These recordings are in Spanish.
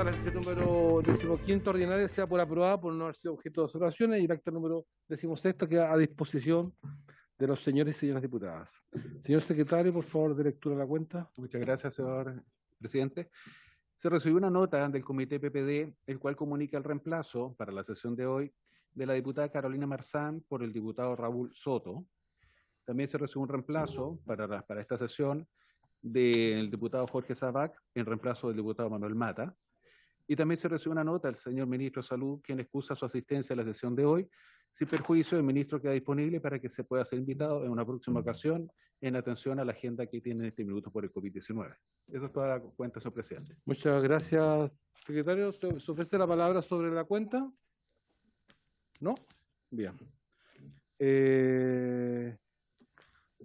declarar la sesión número 15 ordinaria sea por aprobada por no haber sido objeto de observaciones y el acta número 16 queda a disposición de los señores y señoras diputadas. Señor secretario, por favor, de lectura de la cuenta. Muchas gracias, señor presidente. Se recibió una nota del Comité PPD, el cual comunica el reemplazo para la sesión de hoy de la diputada Carolina Marzán por el diputado Raúl Soto. También se recibió un reemplazo para esta sesión del diputado Jorge Sabac en reemplazo del diputado Manuel Mata. Y también se recibió una nota del señor ministro de Salud, quien excusa su asistencia a la sesión de hoy, sin perjuicio el ministro queda disponible para que se pueda ser invitado en una próxima ocasión en atención a la agenda que tiene en este minuto por el COVID-19. Eso es toda la cuenta, señor presidente. Muchas gracias, secretario. ¿Se ofrece la palabra sobre la cuenta? ¿No? Bien.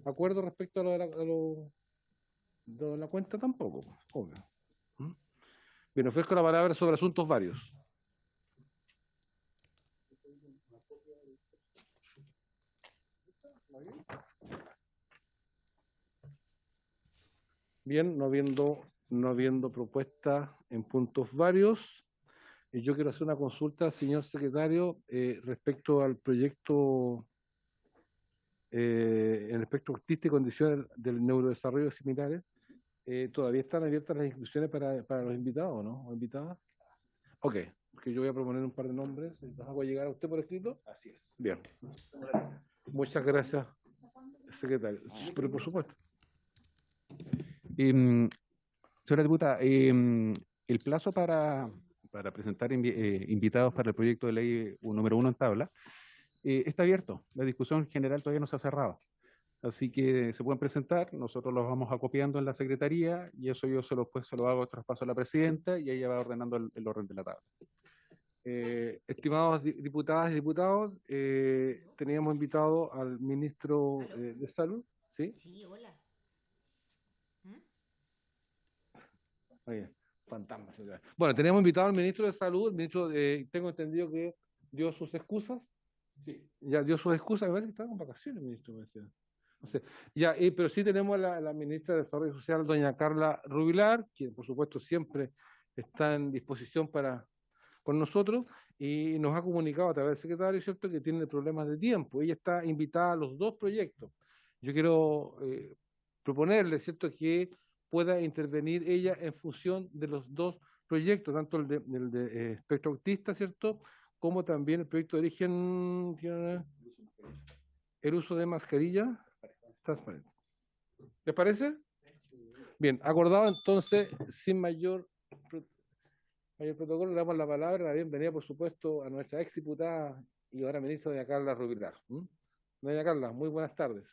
¿Acuerdo respecto a lo de la cuenta? Tampoco, obvio. Bien, ofrezco la palabra sobre asuntos varios. Bien, no habiendo propuesta en puntos varios, yo quiero hacer una consulta, señor secretario, respecto al proyecto en el espectro autista y condiciones del neurodesarrollo similares. ¿Todavía están abiertas las inscripciones para los invitados, no? ¿O invitadas? Ok, porque yo voy a proponer un par de nombres. ¿Los hago llegar a usted por escrito? Así es. Bien. Muchas gracias, secretario. Pero por supuesto. Señora diputada, el plazo para presentar invitados para el proyecto de ley número 1 en tabla está abierto. La discusión general todavía no se ha cerrado. Así que se pueden presentar, nosotros los vamos acopiando en la secretaría y eso yo se lo hago traspaso a la presidenta y ella va ordenando el orden de la tabla. Estimados diputadas y diputados, teníamos invitado al ministro de Salud. ¿Sí? Sí, hola. Oye, fantasma. Bueno, teníamos invitado al ministro de Salud, el ministro, tengo entendido que dio sus excusas. Sí. Ya dio sus excusas, me parece que estaba con vacaciones, ministro, me decía. No sé. Ya, pero sí tenemos a la ministra de Desarrollo Social, doña Carla Rubilar, quien por supuesto siempre está en disposición con nosotros, y nos ha comunicado a través del secretario, ¿cierto?, que tiene problemas de tiempo. Ella está invitada a los dos proyectos. Yo quiero proponerle, ¿cierto?, que pueda intervenir ella en función de los dos proyectos, tanto el de espectro autista, ¿cierto?, como también el proyecto de origen, el uso de mascarilla transparente. ¿Les parece? Bien, acordado entonces, sin mayor protocolo, le damos la palabra, la bienvenida, por supuesto, a nuestra ex diputada y ahora ministra, doña Carla Rubilar. Doña Carla, muy buenas tardes.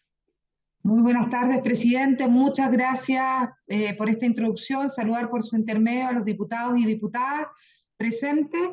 Muy buenas tardes, presidente. Muchas gracias por esta introducción. Saludar por su intermedio a los diputados y diputadas presentes.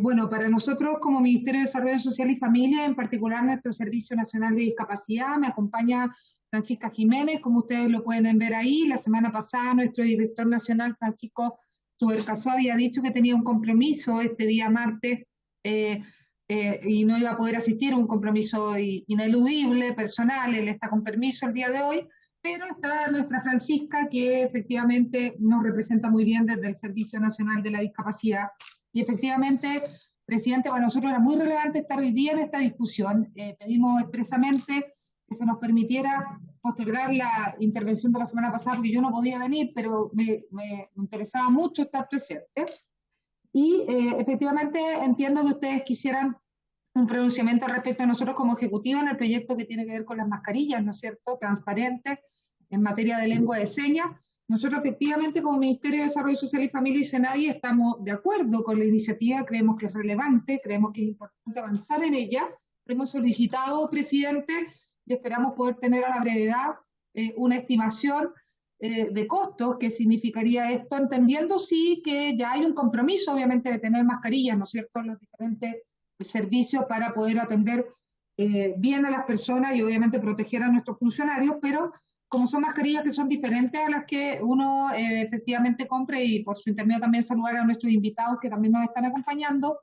Bueno, para nosotros como Ministerio de Desarrollo Social y Familia, en particular nuestro Servicio Nacional de Discapacidad, me acompaña Francisca Jiménez, como ustedes lo pueden ver ahí. La semana pasada nuestro director nacional, Francisco Subercaso, había dicho que tenía un compromiso este día martes y no iba a poder asistir, un compromiso ineludible, personal. Él está con permiso el día de hoy, pero está nuestra Francisca, que efectivamente nos representa muy bien desde el Servicio Nacional de la Discapacidad. Y efectivamente, presidente, para nosotros era muy relevante estar hoy día en esta discusión. Pedimos expresamente que se nos permitiera postergar la intervención de la semana pasada, porque yo no podía venir, pero me interesaba mucho estar presente. Y efectivamente entiendo que ustedes quisieran un pronunciamiento respecto a nosotros como Ejecutivo en el proyecto que tiene que ver con las mascarillas, ¿no es cierto?, transparentes en materia de lengua de señas. Nosotros efectivamente como Ministerio de Desarrollo Social y Familia y SENADI estamos de acuerdo con la iniciativa, creemos que es relevante, creemos que es importante avanzar en ella. Hemos solicitado, presidente, y esperamos poder tener a la brevedad una estimación de costos, que significaría esto, entendiendo sí que ya hay un compromiso obviamente de tener mascarillas, ¿no es cierto?, en los diferentes servicios para poder atender bien a las personas y obviamente proteger a nuestros funcionarios, pero como son mascarillas que son diferentes a las que uno efectivamente compre, y por su intermedio también saludar a nuestros invitados que también nos están acompañando,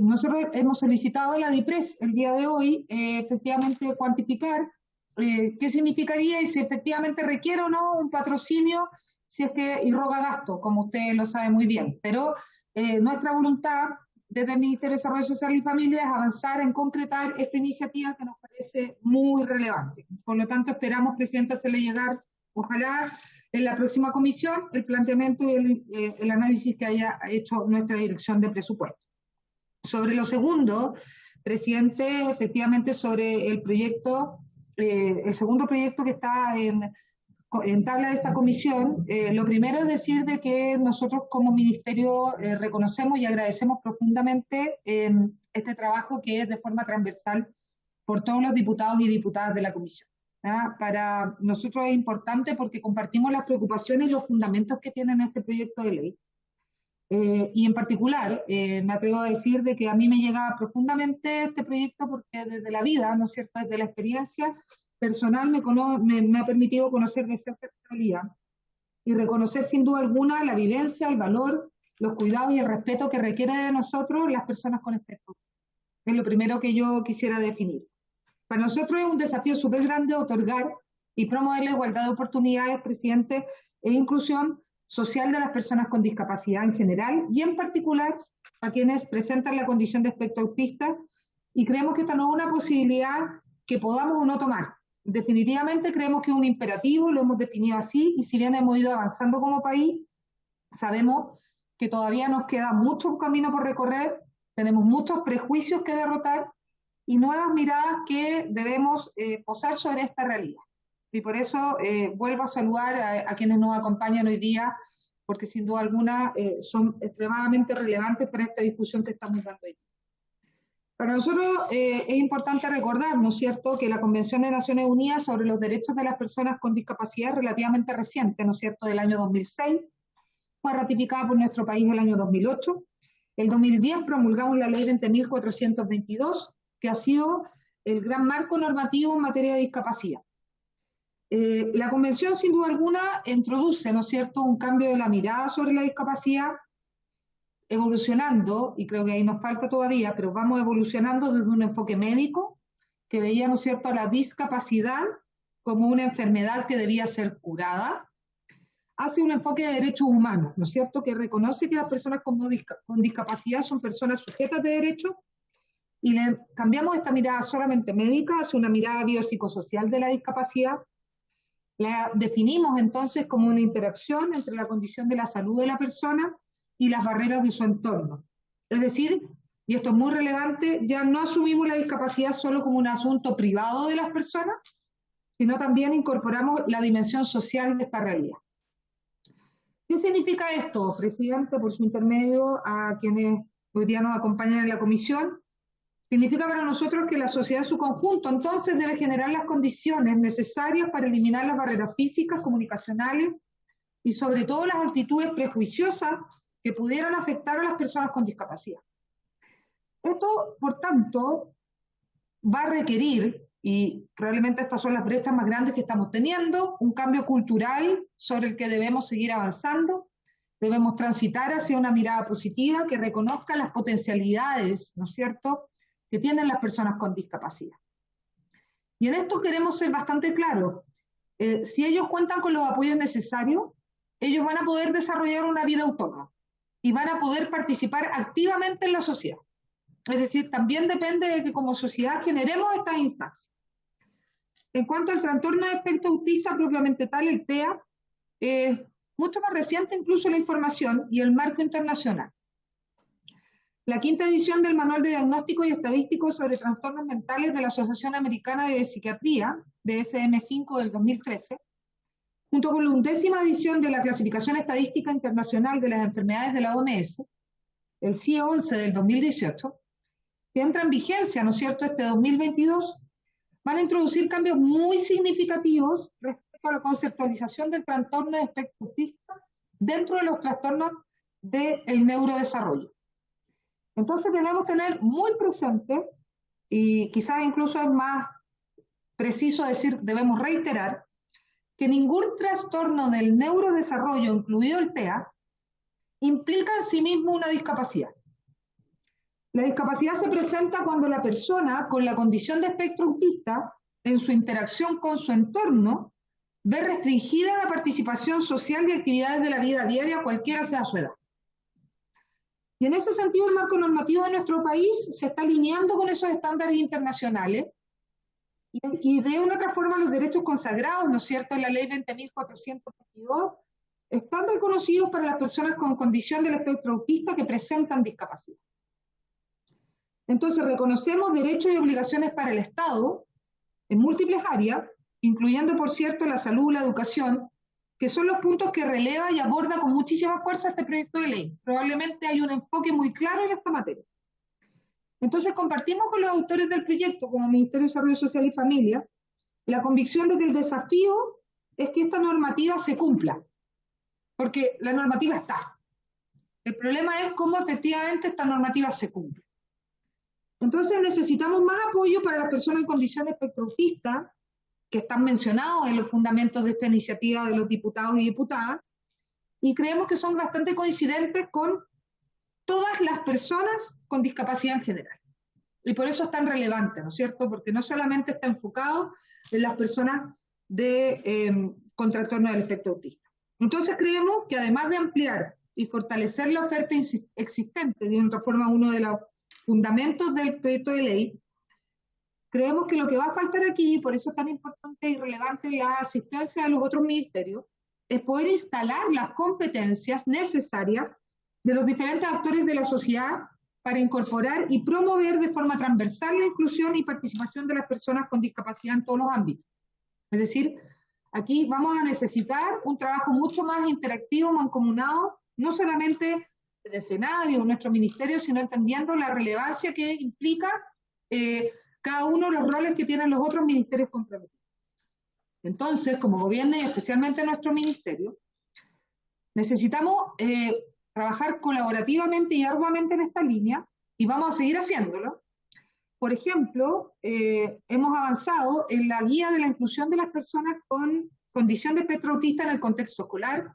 nosotros hemos solicitado a la DIPRES el día de hoy efectivamente cuantificar qué significaría y si efectivamente requiere o no un patrocinio si es que irroga gasto, como usted lo sabe muy bien. Pero nuestra voluntad desde el Ministerio de Desarrollo Social y Familia es avanzar en concretar esta iniciativa que nos parece muy relevante. Por lo tanto, esperamos, Presidenta, hacerle llegar, ojalá, en la próxima comisión, el planteamiento y el análisis que haya hecho nuestra dirección de presupuesto. Sobre lo segundo, Presidente, efectivamente sobre el proyecto, el segundo proyecto que está en tabla de esta comisión, lo primero es decir de que nosotros como Ministerio reconocemos y agradecemos profundamente este trabajo que es de forma transversal por todos los diputados y diputadas de la comisión. Para nosotros es importante porque compartimos las preocupaciones y los fundamentos que tienen este proyecto de ley. Y en particular, me atrevo a decir de que a mí me llega profundamente este proyecto porque desde la vida, ¿no es cierto?, desde la experiencia personal me ha permitido conocer de cerca esta realidad y reconocer sin duda alguna la vivencia, el valor, los cuidados y el respeto que requiere de nosotros las personas con espectro. Es lo primero que yo quisiera definir. Para nosotros es un desafío súper grande otorgar y promover la igualdad de oportunidades, Presidente, e inclusión social de las personas con discapacidad en general y en particular a quienes presentan la condición de espectro autista, y creemos que esta no es una posibilidad que podamos o no tomar. Definitivamente creemos que es un imperativo, lo hemos definido así, y si bien hemos ido avanzando como país, sabemos que todavía nos queda mucho camino por recorrer, tenemos muchos prejuicios que derrotar y nuevas miradas que debemos posar sobre esta realidad. Y por eso vuelvo a saludar a quienes nos acompañan hoy día, porque sin duda alguna son extremadamente relevantes para esta discusión que estamos dando hoy. Para nosotros es importante recordar, ¿no es cierto?, que la Convención de Naciones Unidas sobre los Derechos de las Personas con Discapacidad es relativamente reciente, ¿no es cierto?, del año 2006, fue ratificada por nuestro país el año 2008, el 2010 promulgamos la Ley 20.422, que ha sido el gran marco normativo en materia de discapacidad. La Convención, sin duda alguna, introduce, ¿no es cierto?, un cambio de la mirada sobre la discapacidad, evolucionando, y creo que ahí nos falta todavía, pero vamos evolucionando desde un enfoque médico, que veía, ¿no es cierto?, la discapacidad como una enfermedad que debía ser curada, hacia un enfoque de derechos humanos, ¿no es cierto?, que reconoce que las personas con discapacidad son personas sujetas de derechos, y le cambiamos esta mirada solamente médica hacia una mirada biopsicosocial de la discapacidad. La definimos entonces como una interacción entre la condición de la salud de la persona y las barreras de su entorno. Es decir, y esto es muy relevante, ya no asumimos la discapacidad solo como un asunto privado de las personas, sino también incorporamos la dimensión social de esta realidad. ¿Qué significa esto, Presidente, por su intermedio, a quienes hoy día nos acompañan en la comisión? Significa para nosotros que la sociedad en su conjunto entonces debe generar las condiciones necesarias para eliminar las barreras físicas, comunicacionales y sobre todo las actitudes prejuiciosas que pudieran afectar a las personas con discapacidad. Esto, por tanto, va a requerir, y probablemente estas son las brechas más grandes que estamos teniendo, un cambio cultural sobre el que debemos seguir avanzando. Debemos transitar hacia una mirada positiva que reconozca las potencialidades, ¿no es cierto?, que tienen las personas con discapacidad. Y en esto queremos ser bastante claros. Si ellos cuentan con los apoyos necesarios, ellos van a poder desarrollar una vida autónoma y van a poder participar activamente en la sociedad. Es decir, también depende de que como sociedad generemos estas instancias. En cuanto al trastorno de espectro autista propiamente tal, el TEA, mucho más reciente incluso la información y el marco internacional. La quinta edición del Manual de Diagnóstico y Estadístico sobre Trastornos Mentales de la Asociación Americana de Psiquiatría, DSM-5 del 2013, junto con la 11ª edición de la Clasificación Estadística Internacional de las Enfermedades de la OMS, el CIE-11 del 2018, que entra en vigencia, ¿no es cierto?, este 2022, van a introducir cambios muy significativos respecto a la conceptualización del trastorno de espectro autista dentro de los trastornos del neurodesarrollo. Entonces debemos tener muy presente, y quizás incluso es más preciso decir, debemos reiterar, que ningún trastorno del neurodesarrollo, incluido el TEA, implica en sí mismo una discapacidad. La discapacidad se presenta cuando la persona con la condición de espectro autista, en su interacción con su entorno, ver restringida la participación social y actividades de la vida diaria, cualquiera sea su edad. Y en ese sentido, el marco normativo de nuestro país se está alineando con esos estándares internacionales y de una otra forma los derechos consagrados, ¿no es cierto?, en la ley 20.422, están reconocidos para las personas con condición del espectro autista que presentan discapacidad. Entonces, reconocemos derechos y obligaciones para el Estado en múltiples áreas, incluyendo, por cierto, la salud, la educación, que son los puntos que releva y aborda con muchísima fuerza este proyecto de ley. Probablemente hay un enfoque muy claro en esta materia. Entonces, compartimos con los autores del proyecto, como Ministerio de Desarrollo Social y Familia, la convicción de que el desafío es que esta normativa se cumpla, porque la normativa está. El problema es cómo efectivamente esta normativa se cumple. Entonces necesitamos más apoyo para las personas en condición de espectro autista, que están mencionados en los fundamentos de esta iniciativa de los diputados y diputadas, y creemos que son bastante coincidentes con todas las personas con discapacidad en general. Y por eso es tan relevante, ¿no es cierto? Porque no solamente está enfocado en las personas con trastorno del espectro autista. Entonces creemos que además de ampliar y fortalecer la oferta existente, de otra forma uno de los fundamentos del proyecto de ley, creemos que lo que va a faltar aquí, y por eso es tan importante y relevante la asistencia de los otros ministerios, es poder instalar las competencias necesarias de los diferentes actores de la sociedad para incorporar y promover de forma transversal la inclusión y participación de las personas con discapacidad en todos los ámbitos. Es decir, aquí vamos a necesitar un trabajo mucho más interactivo, mancomunado, no solamente de Senadi o nuestro ministerio, sino entendiendo la relevancia que implica cada uno de los roles que tienen los otros ministerios comprometidos. Entonces, como gobierno y especialmente nuestro ministerio, necesitamos trabajar colaborativamente y arduamente en esta línea, y vamos a seguir haciéndolo. Por ejemplo, hemos avanzado en la guía de la inclusión de las personas con condición de espectro autista en el contexto escolar,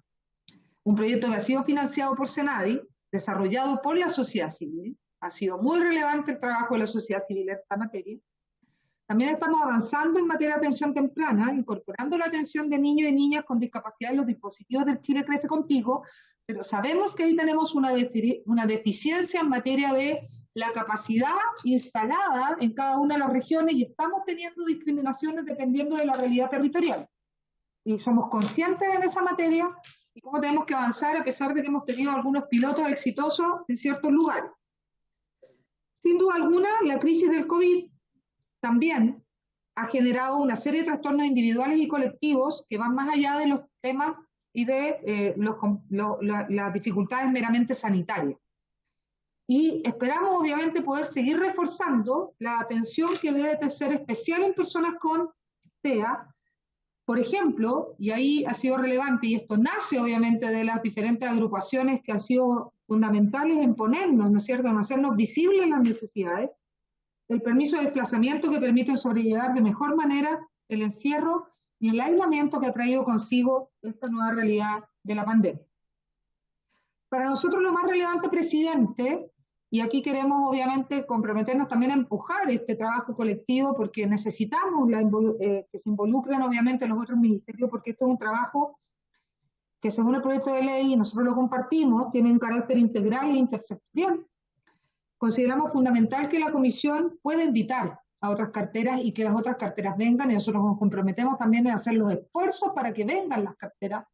un proyecto que ha sido financiado por Senadi, desarrollado por la sociedad civil. Ha sido muy relevante el trabajo de la sociedad civil en esta materia. También estamos avanzando en materia de atención temprana, incorporando la atención de niños y niñas con discapacidad en los dispositivos del Chile Crece Contigo, pero sabemos que ahí tenemos una deficiencia en materia de la capacidad instalada en cada una de las regiones y estamos teniendo discriminaciones dependiendo de la realidad territorial. Y somos conscientes en esa materia y cómo tenemos que avanzar a pesar de que hemos tenido algunos pilotos exitosos en ciertos lugares. Sin duda alguna, la crisis del COVID también ha generado una serie de trastornos individuales y colectivos que van más allá de los temas y de las dificultades meramente sanitarias. Y esperamos, obviamente, poder seguir reforzando la atención que debe de ser especial en personas con TEA. Por ejemplo, y ahí ha sido relevante, y esto nace obviamente de las diferentes agrupaciones que han sido fundamentales en ponernos, ¿no es cierto?, en hacernos visibles las necesidades, el permiso de desplazamiento que permite sobrellevar de mejor manera el encierro y el aislamiento que ha traído consigo esta nueva realidad de la pandemia. Para nosotros lo más relevante, presidente, y aquí queremos obviamente comprometernos también a empujar este trabajo colectivo porque necesitamos que se involucren obviamente los otros ministerios porque esto es un trabajo que según el proyecto de ley, y nosotros lo compartimos, tiene un carácter integral e intersectorial. Consideramos fundamental que la comisión pueda invitar a otras carteras y que las otras carteras vengan, y nosotros nos comprometemos también en hacer los esfuerzos para que vengan las carteras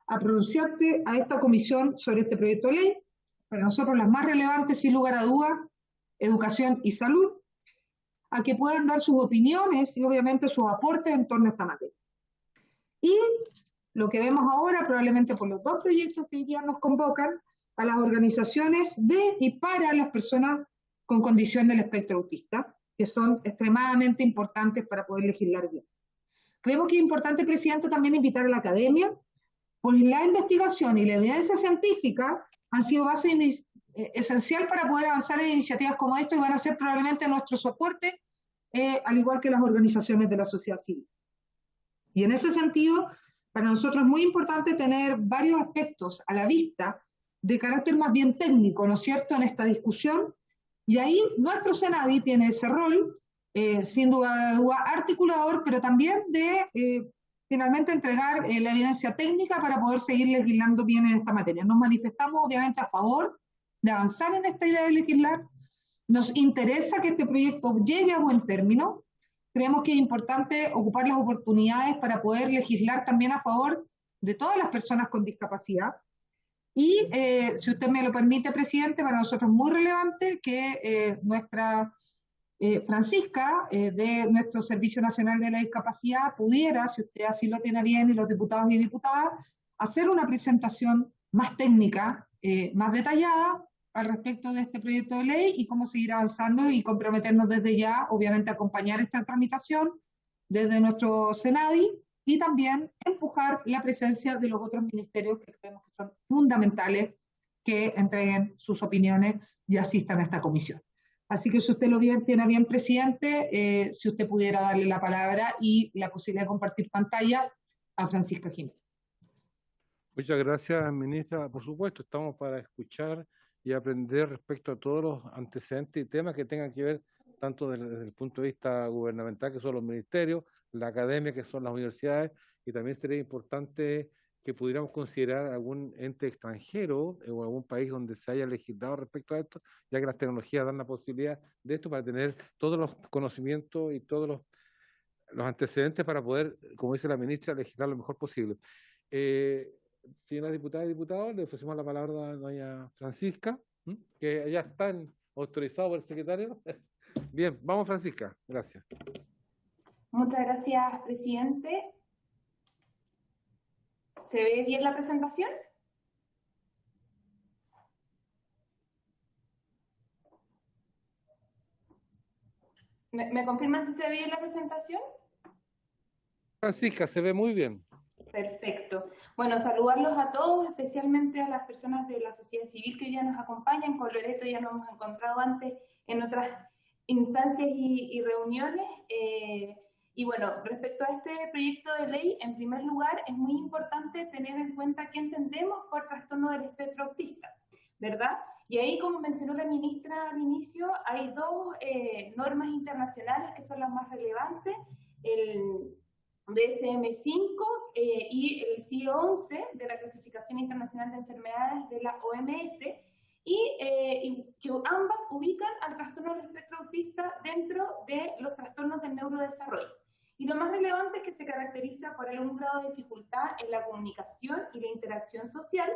a pronunciarse a esta comisión sobre este proyecto de ley. Para nosotros las más relevantes, sin lugar a dudas, educación y salud, a que puedan dar sus opiniones y obviamente sus aportes en torno a esta materia. Y lo que vemos ahora, probablemente por los dos proyectos que hoy día nos convocan, a las organizaciones de y para las personas con condición del espectro autista, que son extremadamente importantes para poder legislar bien. Creemos que es importante, presidente, también invitar a la academia, pues la investigación y la evidencia científica han sido base esencial para poder avanzar en iniciativas como esto y van a ser probablemente nuestro soporte, al igual que las organizaciones de la sociedad civil. Y en ese sentido, para nosotros es muy importante tener varios aspectos a la vista de carácter más bien técnico, ¿no es cierto?, en esta discusión, y ahí nuestro Senadi tiene ese rol, sin duda articulador, pero también de finalmente entregar la evidencia técnica para poder seguir legislando bien en esta materia. Nos manifestamos obviamente a favor de avanzar en esta idea de legislar. Nos interesa que este proyecto llegue a buen término. Creemos que es importante ocupar las oportunidades para poder legislar también a favor de todas las personas con discapacidad. Y si usted me lo permite, presidente, para nosotros es muy relevante que nuestra Francisca, de nuestro Servicio Nacional de la Discapacidad, pudiera, si usted así lo tiene bien, y los diputados y diputadas, hacer una presentación más técnica, más detallada, al respecto de este proyecto de ley y cómo seguir avanzando y comprometernos desde ya, obviamente, a acompañar esta tramitación desde nuestro Senadi y también empujar la presencia de los otros ministerios que creemos que son fundamentales que entreguen sus opiniones y asistan a esta comisión. Así que si usted lo tiene bien, presidente, si usted pudiera darle la palabra y la posibilidad de compartir pantalla a Francisca Jiménez. Muchas gracias, ministra. Por supuesto, estamos para escuchar y aprender respecto a todos los antecedentes y temas que tengan que ver tanto desde el punto de vista gubernamental, que son los ministerios, la academia, que son las universidades, y también sería importante que pudiéramos considerar algún ente extranjero o algún país donde se haya legislado respecto a esto, ya que las tecnologías dan la posibilidad de esto para tener todos los conocimientos y todos los antecedentes para poder, como dice la ministra, legislar lo mejor posible. Señoras diputadas y diputados, le ofrecemos la palabra a doña Francisca, que ya están autorizados por el secretario. Bien, vamos Francisca, gracias. Muchas gracias, presidente. ¿Se ve bien la presentación? ¿Me confirman si se ve bien la presentación? Francisca, se ve muy bien. Perfecto. Bueno, saludarlos a todos, especialmente a las personas de la sociedad civil que hoy ya nos acompañan. Con Loreto ya nos hemos encontrado antes en otras instancias y reuniones. Y bueno, respecto a este proyecto de ley, en primer lugar, es muy importante tener en cuenta qué entendemos por trastorno del espectro autista, ¿verdad? Y ahí, como mencionó la ministra al inicio, hay dos normas internacionales que son las más relevantes, el DSM-5 y el CIE-11 de la Clasificación Internacional de Enfermedades de la OMS, y que ambas ubican al trastorno del espectro autista dentro de los trastornos del neurodesarrollo. Y lo más relevante es que se caracteriza por algún grado de dificultad en la comunicación y la interacción social,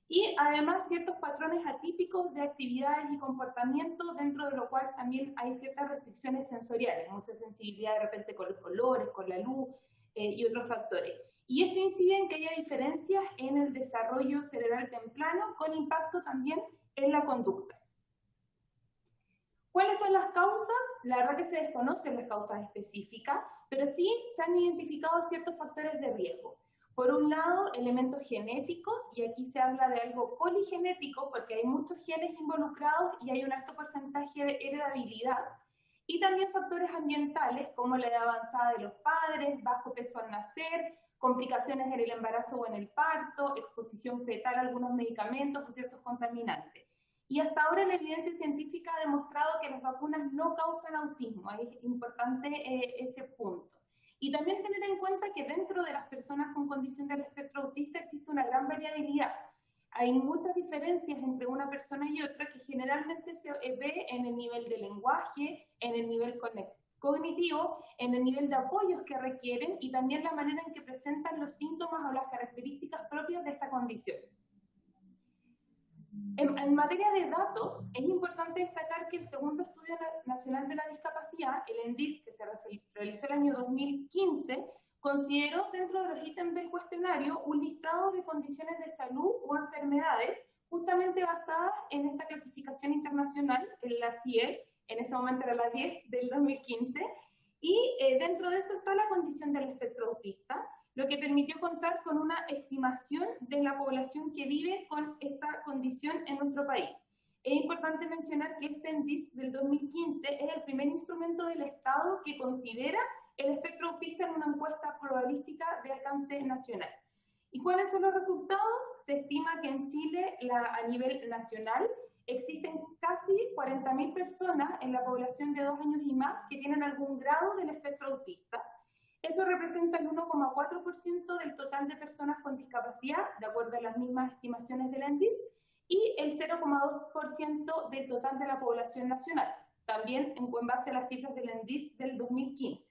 y además ciertos patrones atípicos de actividades y comportamientos, dentro de lo cual también hay ciertas restricciones sensoriales, mucha sensibilidad de repente con los colores, con la luz y otros factores. Y esto incide en que haya diferencias en el desarrollo cerebral temprano, con impacto también en la conducta. ¿Cuáles son las causas? La verdad que se desconocen las causas específicas, pero sí se han identificado ciertos factores de riesgo. Por un lado, elementos genéticos, y aquí se habla de algo poligenético porque hay muchos genes involucrados y hay un alto porcentaje de heredabilidad. Y también factores ambientales, como la edad avanzada de los padres, bajo peso al nacer, complicaciones en el embarazo o en el parto, exposición fetal a algunos medicamentos o ciertos contaminantes. Y hasta ahora la evidencia científica ha demostrado que las vacunas no causan autismo. Es importante ese punto. Y también tener en cuenta que dentro de las personas con condición del espectro autista existe una gran variabilidad. Hay muchas diferencias entre una persona y otra que generalmente se ve en el nivel de lenguaje, en el nivel cognitivo, en el nivel de apoyos que requieren y también la manera en que presentan los síntomas o las características propias de esta condición. En materia de datos, es importante destacar que el segundo Estudio Nacional de la Discapacidad, el ENDIS, que se realizó el año 2015, consideró dentro de los ítems del cuestionario un listado de condiciones de salud o enfermedades justamente basadas en esta clasificación internacional, en la CIE, en ese momento era la 10 del 2015, y dentro de eso está la condición del espectro autista, lo que permitió contar con una estimación de la población que vive con esta condición en nuestro país. Es importante mencionar que este ENDIS del 2015 es el primer instrumento del Estado que considera el espectro autista en una encuesta probabilística de alcance nacional. ¿Y cuáles son los resultados? Se estima que en Chile, a nivel nacional, existen casi 40.000 personas en la población de 2 años y más que tienen algún grado del espectro autista. Eso representa el 1,4% del total de personas con discapacidad, de acuerdo a las mismas estimaciones del ENDIS, y el 0,2% del total de la población nacional, también en base a las cifras del ENDIS del 2015.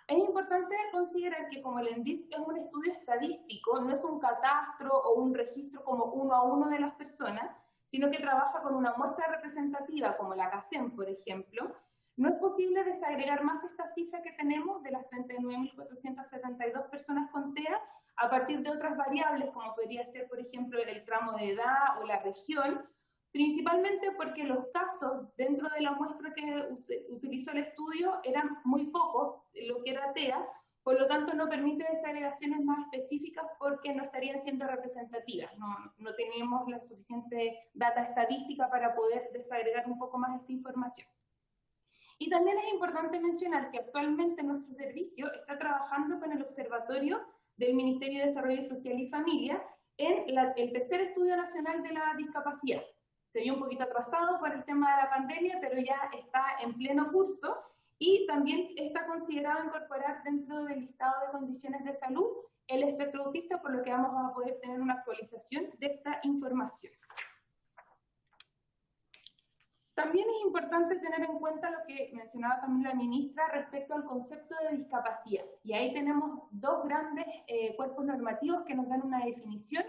Es importante considerar que como el ENDIS es un estudio estadístico, no es un catastro o un registro como uno a uno de las personas, sino que trabaja con una muestra representativa como la CACEM, por ejemplo, no es posible desagregar más esta cifra que tenemos de las 39.472 personas con TEA a partir de otras variables, como podría ser, por ejemplo, el tramo de edad o la región, principalmente porque los casos dentro de la muestra que utilizó el estudio eran muy pocos, lo que era TEA, por lo tanto no permite desagregaciones más específicas porque no estarían siendo representativas, no teníamos la suficiente data estadística para poder desagregar un poco más esta información. Y también es importante mencionar que actualmente nuestro servicio está trabajando con el Observatorio del Ministerio de Desarrollo Social y Familia en el tercer estudio nacional de la discapacidad. Se vio un poquito atrasado por el tema de la pandemia, pero ya está en pleno curso y también está considerado incorporar dentro del listado de condiciones de salud el espectro autista, por lo que vamos a poder tener una actualización de esta información. También es importante tener en cuenta lo que mencionaba también la ministra respecto al concepto de discapacidad. Y ahí tenemos dos grandes cuerpos normativos que nos dan una definición,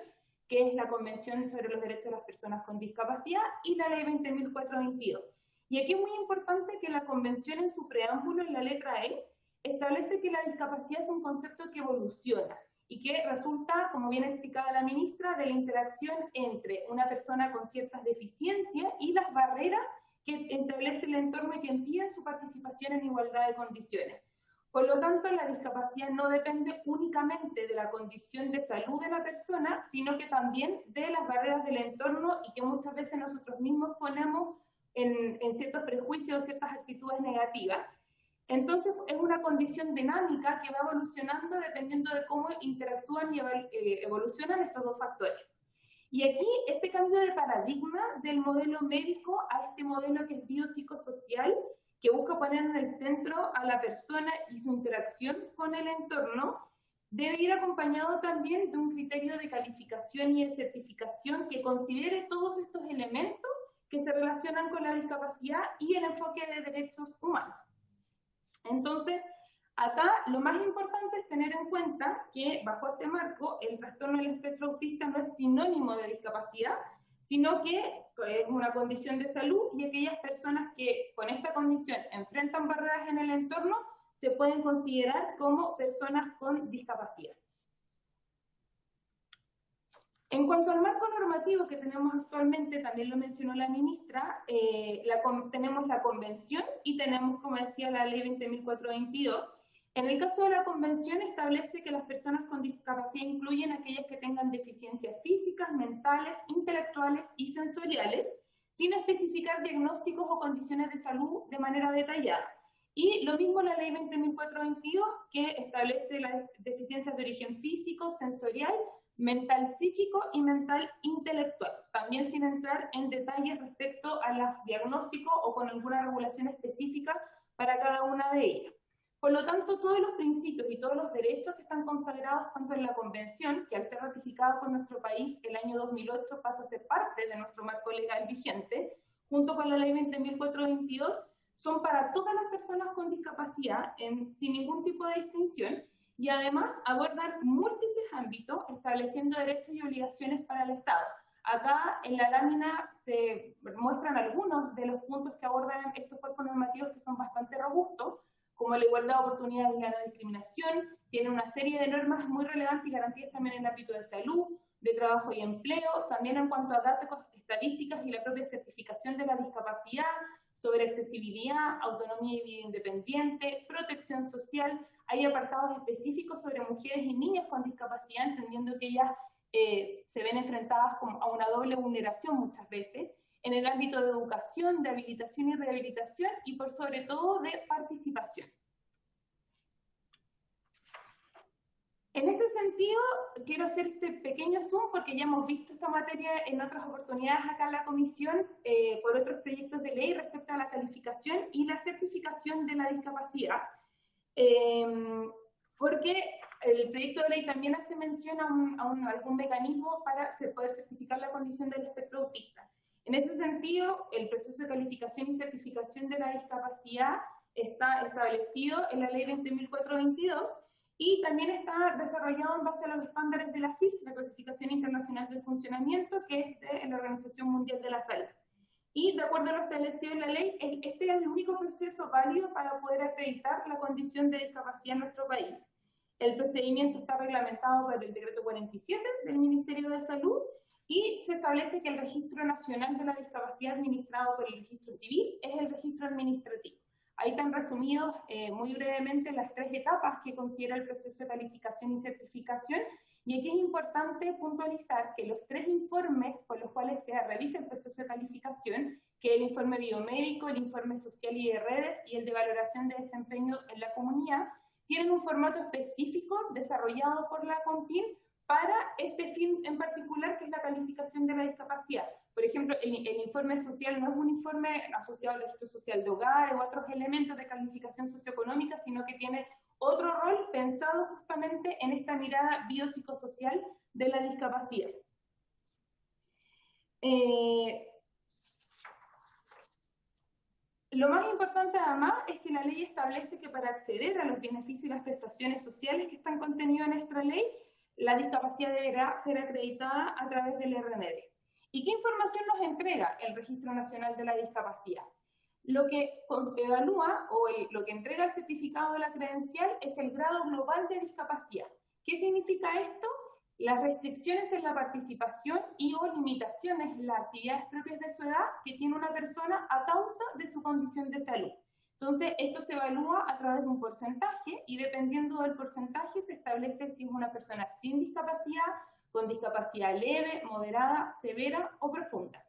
que es la Convención sobre los Derechos de las Personas con Discapacidad y la Ley 20.422. Y aquí es muy importante que la Convención en su preámbulo, en la letra E, establece que la discapacidad es un concepto que evoluciona y que resulta, como bien explicaba la ministra, de la interacción entre una persona con ciertas deficiencias y las barreras que establece el entorno y que impiden su participación en igualdad de condiciones. Por lo tanto, la discapacidad no depende únicamente de la condición de salud de la persona, sino que también de las barreras del entorno y que muchas veces nosotros mismos ponemos en ciertos prejuicios o ciertas actitudes negativas. Entonces, es una condición dinámica que va evolucionando dependiendo de cómo interactúan y evolucionan estos dos factores. Y aquí, este cambio de paradigma del modelo médico a este modelo que es biopsicosocial, que busca poner en el centro a la persona y su interacción con el entorno, debe ir acompañado también de un criterio de calificación y de certificación que considere todos estos elementos que se relacionan con la discapacidad y el enfoque de derechos humanos. Entonces, acá lo más importante es tener en cuenta que bajo este marco el trastorno del espectro autista no es sinónimo de discapacidad, sino que es una condición de salud y aquellas personas que con esta condición enfrentan barreras en el entorno se pueden considerar como personas con discapacidad. En cuanto al marco normativo que tenemos actualmente, también lo mencionó la ministra, tenemos la convención y tenemos, como decía, la ley 20.422. En el caso de la convención establece que las personas con discapacidad incluyen aquellas que tengan deficiencias físicas, mentales, intelectuales y sensoriales, sin especificar diagnósticos o condiciones de salud de manera detallada. Y lo mismo la ley 20.422, que establece las deficiencias de origen físico, sensorial, mental psíquico y mental intelectual, también sin entrar en detalles respecto a los diagnósticos o con alguna regulación específica para cada una de ellas. Por lo tanto, todos los principios y todos los derechos que están consagrados tanto en la Convención, que al ser ratificada por nuestro país el año 2008 pasa a ser parte de nuestro marco legal vigente, junto con la ley 20.422, son para todas las personas con discapacidad sin ningún tipo de distinción, y además abordan múltiples ámbitos, estableciendo derechos y obligaciones para el Estado. Acá en la lámina se muestran algunos de los puntos que abordan estos cuerpos normativos que son bastante robustos, como la igualdad de oportunidades y la no discriminación. Tiene una serie de normas muy relevantes y garantías también en el ámbito de salud, de trabajo y empleo, también en cuanto a datos estadísticas y la propia certificación de la discapacidad, sobre accesibilidad, autonomía y vida independiente, protección social. Hay apartados específicos sobre mujeres y niñas con discapacidad, entendiendo que ellas se ven enfrentadas a una doble vulneración muchas veces, en el ámbito de educación, de habilitación y rehabilitación, y por sobre todo de participación. En este sentido, quiero hacer este pequeño zoom porque ya hemos visto esta materia en otras oportunidades acá en la comisión por otros proyectos de ley respecto a la calificación y la certificación de la discapacidad. porque el proyecto de ley también hace mención a algún mecanismo para poder certificar la condición del espectro autista. En ese sentido, el proceso de calificación y certificación de la discapacidad está establecido en la ley 20.422 y también está desarrollado en base a los estándares de la CIF, la Clasificación Internacional del Funcionamiento, que es de la Organización Mundial de la Salud. Y de acuerdo a lo establecido en la ley, este es el único proceso válido para poder acreditar la condición de discapacidad en nuestro país. El procedimiento está reglamentado por el decreto 47 del Ministerio de Salud y se establece que el Registro Nacional de la Discapacidad administrado por el Registro Civil es el registro administrativo. Ahí están resumidos muy brevemente las 3 etapas que considera el proceso de calificación y certificación, y aquí es importante puntualizar que los 3 informes por los cuales se realiza el proceso de calificación, que es el informe biomédico, el informe social y de redes y el de valoración de desempeño en la comunidad, tienen un formato específico desarrollado por la CONPIN para este fin en particular, que es la calificación de la discapacidad. Por ejemplo, el informe social no es un informe asociado al registro social de hogar o otros elementos de calificación socioeconómica, sino que tiene otro rol pensado justamente en esta mirada biopsicosocial de la discapacidad. Lo más importante además es que la ley establece que para acceder a los beneficios y las prestaciones sociales que están contenidos en esta ley, la discapacidad deberá ser acreditada a través del RND. ¿Y qué información nos entrega el Registro Nacional de la Discapacidad? Lo que evalúa o lo que entrega el certificado de la credencial es el grado global de discapacidad. ¿Qué significa esto? Las restricciones en la participación y o limitaciones en las actividades propias de su edad que tiene una persona a causa de su condición de salud. Entonces, esto se evalúa a través de un porcentaje y dependiendo del porcentaje se establece si es una persona sin discapacidad, con discapacidad leve, moderada, severa o profunda.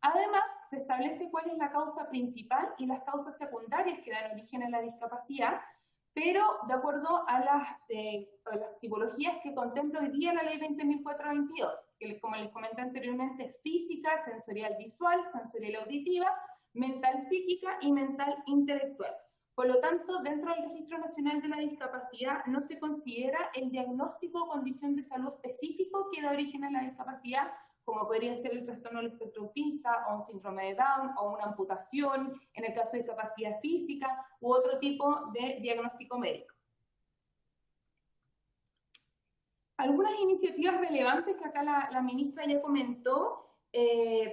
Además, se establece cuál es la causa principal y las causas secundarias que dan origen a la discapacidad, pero de acuerdo a las tipologías que contempla hoy día la ley 20.422, que como les comenté anteriormente es física, sensorial visual, sensorial auditiva, mental psíquica y mental intelectual. Por lo tanto, dentro del Registro Nacional de la Discapacidad no se considera el diagnóstico o condición de salud específico que da origen a la discapacidad, como podría ser el trastorno del espectro autista, o un síndrome de Down, o una amputación, en el caso de discapacidad física, u otro tipo de diagnóstico médico. Algunas iniciativas relevantes que acá la ministra ya comentó.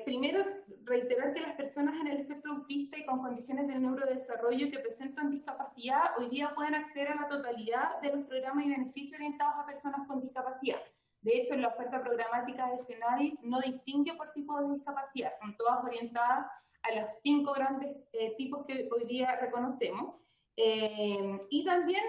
Primero, reiterar que las personas en el espectro autista y con condiciones del neurodesarrollo que presentan discapacidad hoy día pueden acceder a la totalidad de los programas y beneficios orientados a personas con discapacidad. De hecho, en la oferta programática de Senadis no distingue por tipo de discapacidad, son todas orientadas a los 5 grandes tipos que hoy día reconocemos. Y también,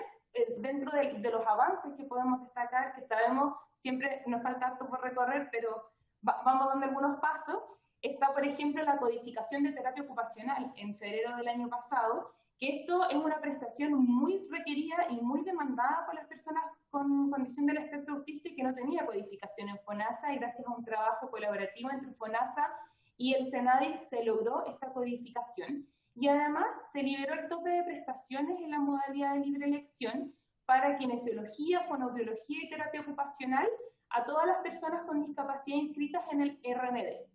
dentro de los avances que podemos destacar, que sabemos siempre nos falta harto por recorrer, pero vamos dando algunos pasos, está, por ejemplo, la codificación de terapia ocupacional en febrero del año pasado, que esto es una prestación muy requerida y muy demandada por las personas con condición del espectro autista y que no tenía codificación en FONASA, y gracias a un trabajo colaborativo entre FONASA y el Senadis se logró esta codificación. Y además se liberó el tope de prestaciones en la modalidad de libre elección para kinesiología, fonoaudiología y terapia ocupacional a todas las personas con discapacidad inscritas en el RND.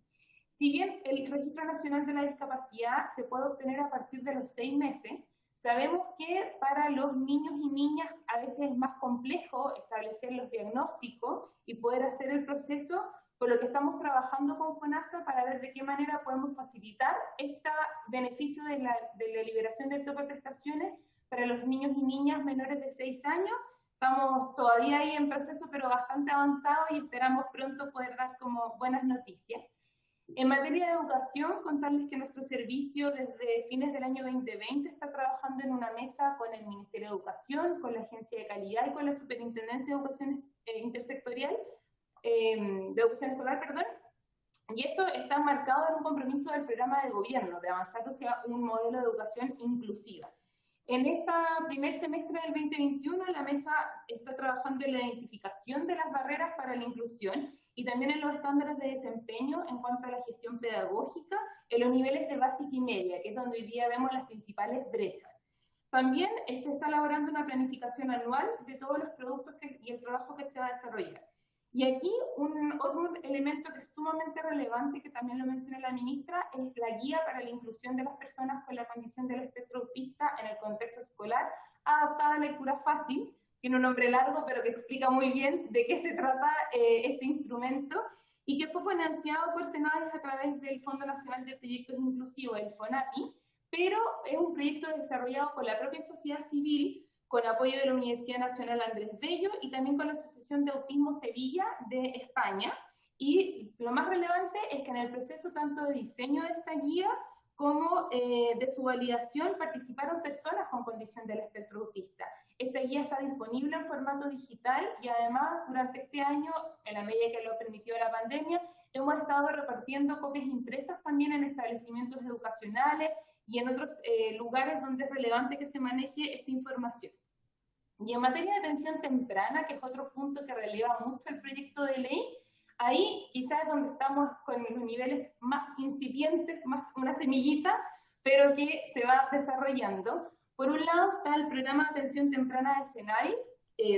Si bien el Registro Nacional de la Discapacidad se puede obtener a partir de los 6 meses, sabemos que para los niños y niñas a veces es más complejo establecer los diagnósticos y poder hacer el proceso, por lo que estamos trabajando con FONASA para ver de qué manera podemos facilitar este beneficio de la liberación del tope de prestaciones para los niños y niñas menores de 6 años. Estamos todavía ahí en proceso, pero bastante avanzado y esperamos pronto poder dar como buenas noticias. En materia de educación, contarles que nuestro servicio desde fines del año 2020 está trabajando en una mesa con el Ministerio de Educación, con la Agencia de Calidad y con la Superintendencia de Educación Intersectorial, de Educación Escolar, perdón. Y esto está marcado en un compromiso del programa de gobierno de avanzar hacia un modelo de educación inclusiva. En este primer semestre del 2021, la mesa está trabajando en la identificación de las barreras para la inclusión y también en los estándares de desempeño en cuanto a la gestión pedagógica en los niveles de básica y media, que es donde hoy día vemos las principales brechas. también se está elaborando una planificación anual de todos los productos y el trabajo que se va a desarrollar. Y aquí otro elemento que es sumamente relevante, que también lo menciona la ministra, es la guía para la inclusión de las personas con la condición del espectro autista en el contexto escolar, adaptada a lectura fácil. Tiene un nombre largo, pero que explica muy bien de qué se trata este instrumento, y que fue financiado por Senadis a través del Fondo Nacional de Proyectos Inclusivos, el FONAPI, pero es un proyecto desarrollado por la propia sociedad civil, con apoyo de la Universidad Nacional Andrés Bello y también con la Asociación de Autismo Sevilla de España. Y lo más relevante es que en el proceso tanto de diseño de esta guía como de su validación participaron personas con condición del espectro autista. Esta guía está disponible en formato digital y además durante este año, en la medida que lo permitió la pandemia, hemos estado repartiendo copias impresas también en establecimientos educacionales y en otros lugares donde es relevante que se maneje esta información. Y en materia de atención temprana, que es otro punto que releva mucho el proyecto de ley, ahí quizás es donde estamos con los niveles más incipientes, más una semillita, pero que se va desarrollando. Por un lado está el programa de atención temprana de Senadis.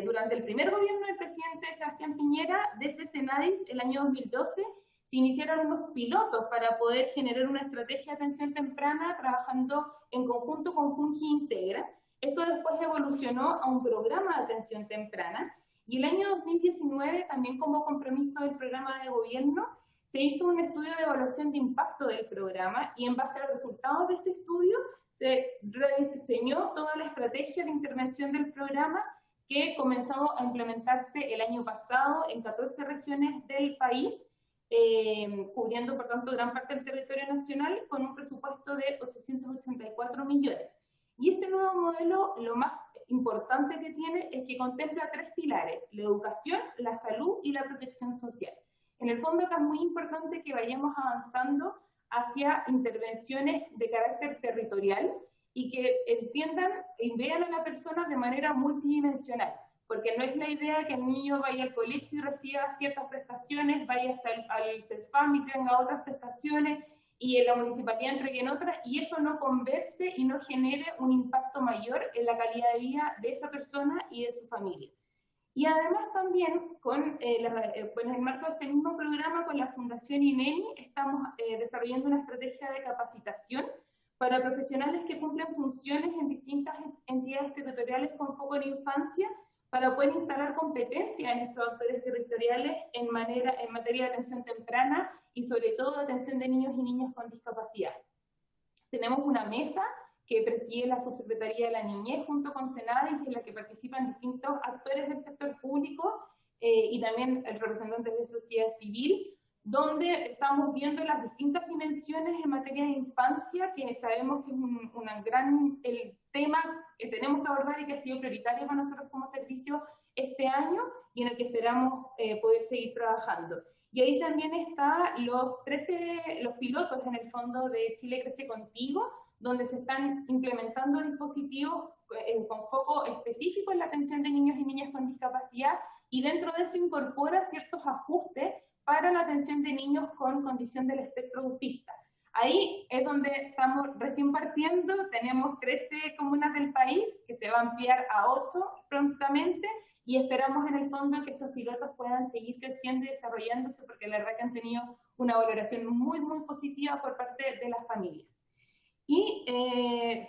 Durante el primer gobierno del presidente Sebastián Piñera, desde Senadis, el año 2012, se iniciaron unos pilotos para poder generar una estrategia de atención temprana trabajando en conjunto con Fungi Integra. Eso después evolucionó a un programa de atención temprana, y el año 2019, también como compromiso del programa de gobierno, se hizo un estudio de evaluación de impacto del programa, y en base a los resultados de este estudio se rediseñó toda la estrategia de intervención del programa, que comenzó a implementarse el año pasado en 14 regiones del país, cubriendo por tanto gran parte del territorio nacional, con un presupuesto de 884 millones. Y este nuevo modelo, lo más importante que tiene es que contempla 3 pilares: la educación, la salud y la protección social. En el fondo acá es muy importante que vayamos avanzando hacia intervenciones de carácter territorial y que entiendan y vean a la persona de manera multidimensional, porque no es la idea que el niño vaya al colegio y reciba ciertas prestaciones, vaya al CESFAM y tenga otras prestaciones, y en la municipalidad entreguen otras, y eso no converse y no genere un impacto mayor en la calidad de vida de esa persona y de su familia. Y además también, en el marco de este mismo programa, con la Fundación INENI, estamos desarrollando una estrategia de capacitación para profesionales que cumplen funciones en distintas entidades territoriales con foco en infancia, para poder instalar competencia en estos actores territoriales en materia de atención temprana y sobre todo atención de niños y niñas con discapacidad. Tenemos una mesa que preside la Subsecretaría de la Niñez junto con Senadis, en la que participan distintos actores del sector público y también representantes de sociedad civil, donde estamos viendo las distintas dimensiones en materia de infancia, que sabemos que es el tema que tenemos que abordar y que ha sido prioritario para nosotros como servicio este año, y en el que esperamos poder seguir trabajando. Y ahí también están los pilotos en el fondo de Chile Crece Contigo, donde se están implementando dispositivos con foco específico en la atención de niños y niñas con discapacidad, y dentro de eso incorpora ciertos ajustes para la atención de niños con condición del espectro autista. Ahí es donde estamos recién partiendo, tenemos 13 comunas del país, que se va a ampliar a 8 prontamente, y esperamos en el fondo que estos pilotos puedan seguir creciendo y desarrollándose, porque la verdad que han tenido una valoración muy, muy positiva por parte de las familias. Y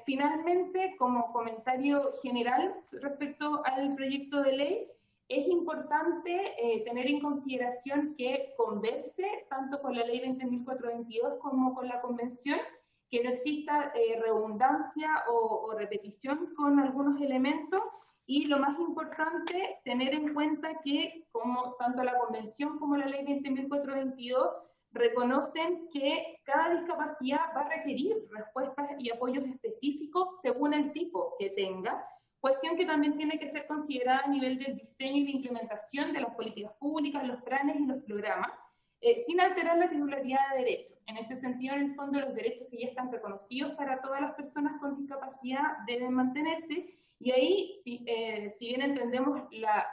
finalmente, como comentario general respecto al proyecto de ley, es importante tener en consideración que converse tanto con la ley 20.422 como con la convención, que no exista redundancia o repetición con algunos elementos, y lo más importante, tener en cuenta que como tanto la convención como la ley 20.422 reconocen que cada discapacidad va a requerir respuestas y apoyos específicos según el tipo que tenga, cuestión que también tiene que ser considerada a nivel del diseño y de implementación de las políticas públicas, los planes y los programas, sin alterar la titularidad de derechos. En este sentido, en el fondo, los derechos que ya están reconocidos para todas las personas con discapacidad deben mantenerse, y ahí, si bien entendemos la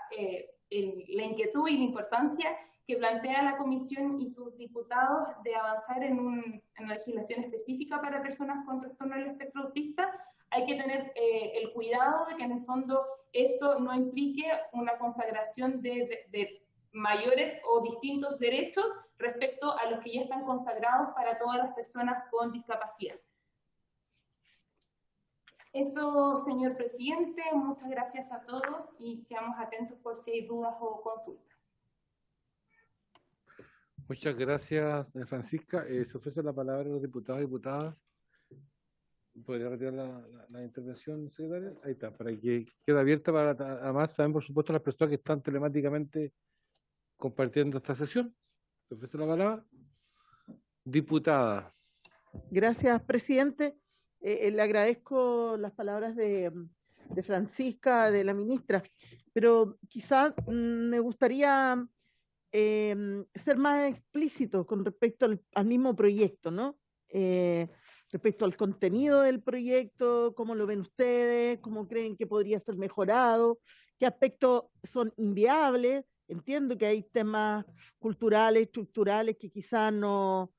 inquietud y la importancia que plantea la Comisión y sus diputados de avanzar en una legislación específica para personas con trastorno del espectro autista, hay que tener el cuidado de que en el fondo eso no implique una consagración de mayores o distintos derechos respecto a los que ya están consagrados para todas las personas con discapacidad. Eso, señor presidente, muchas gracias a todos y quedamos atentos por si hay dudas o consultas. Muchas gracias, Francisca. Se ofrece la palabra a los diputados y diputadas. ¿Podría retirar la intervención, secretaria? Ahí está, para que quede abierta para, además, también, por supuesto, las personas que están telemáticamente compartiendo esta sesión. ¿Se ofrece la palabra? Diputada. Gracias, presidente. Le agradezco las palabras de Francisca, de la ministra, pero quizás me gustaría ser más explícito con respecto al mismo proyecto, ¿no? Respecto al contenido del proyecto, cómo lo ven ustedes, cómo creen que podría ser mejorado, qué aspectos son inviables. Entiendo que hay temas culturales, estructurales que quizás no,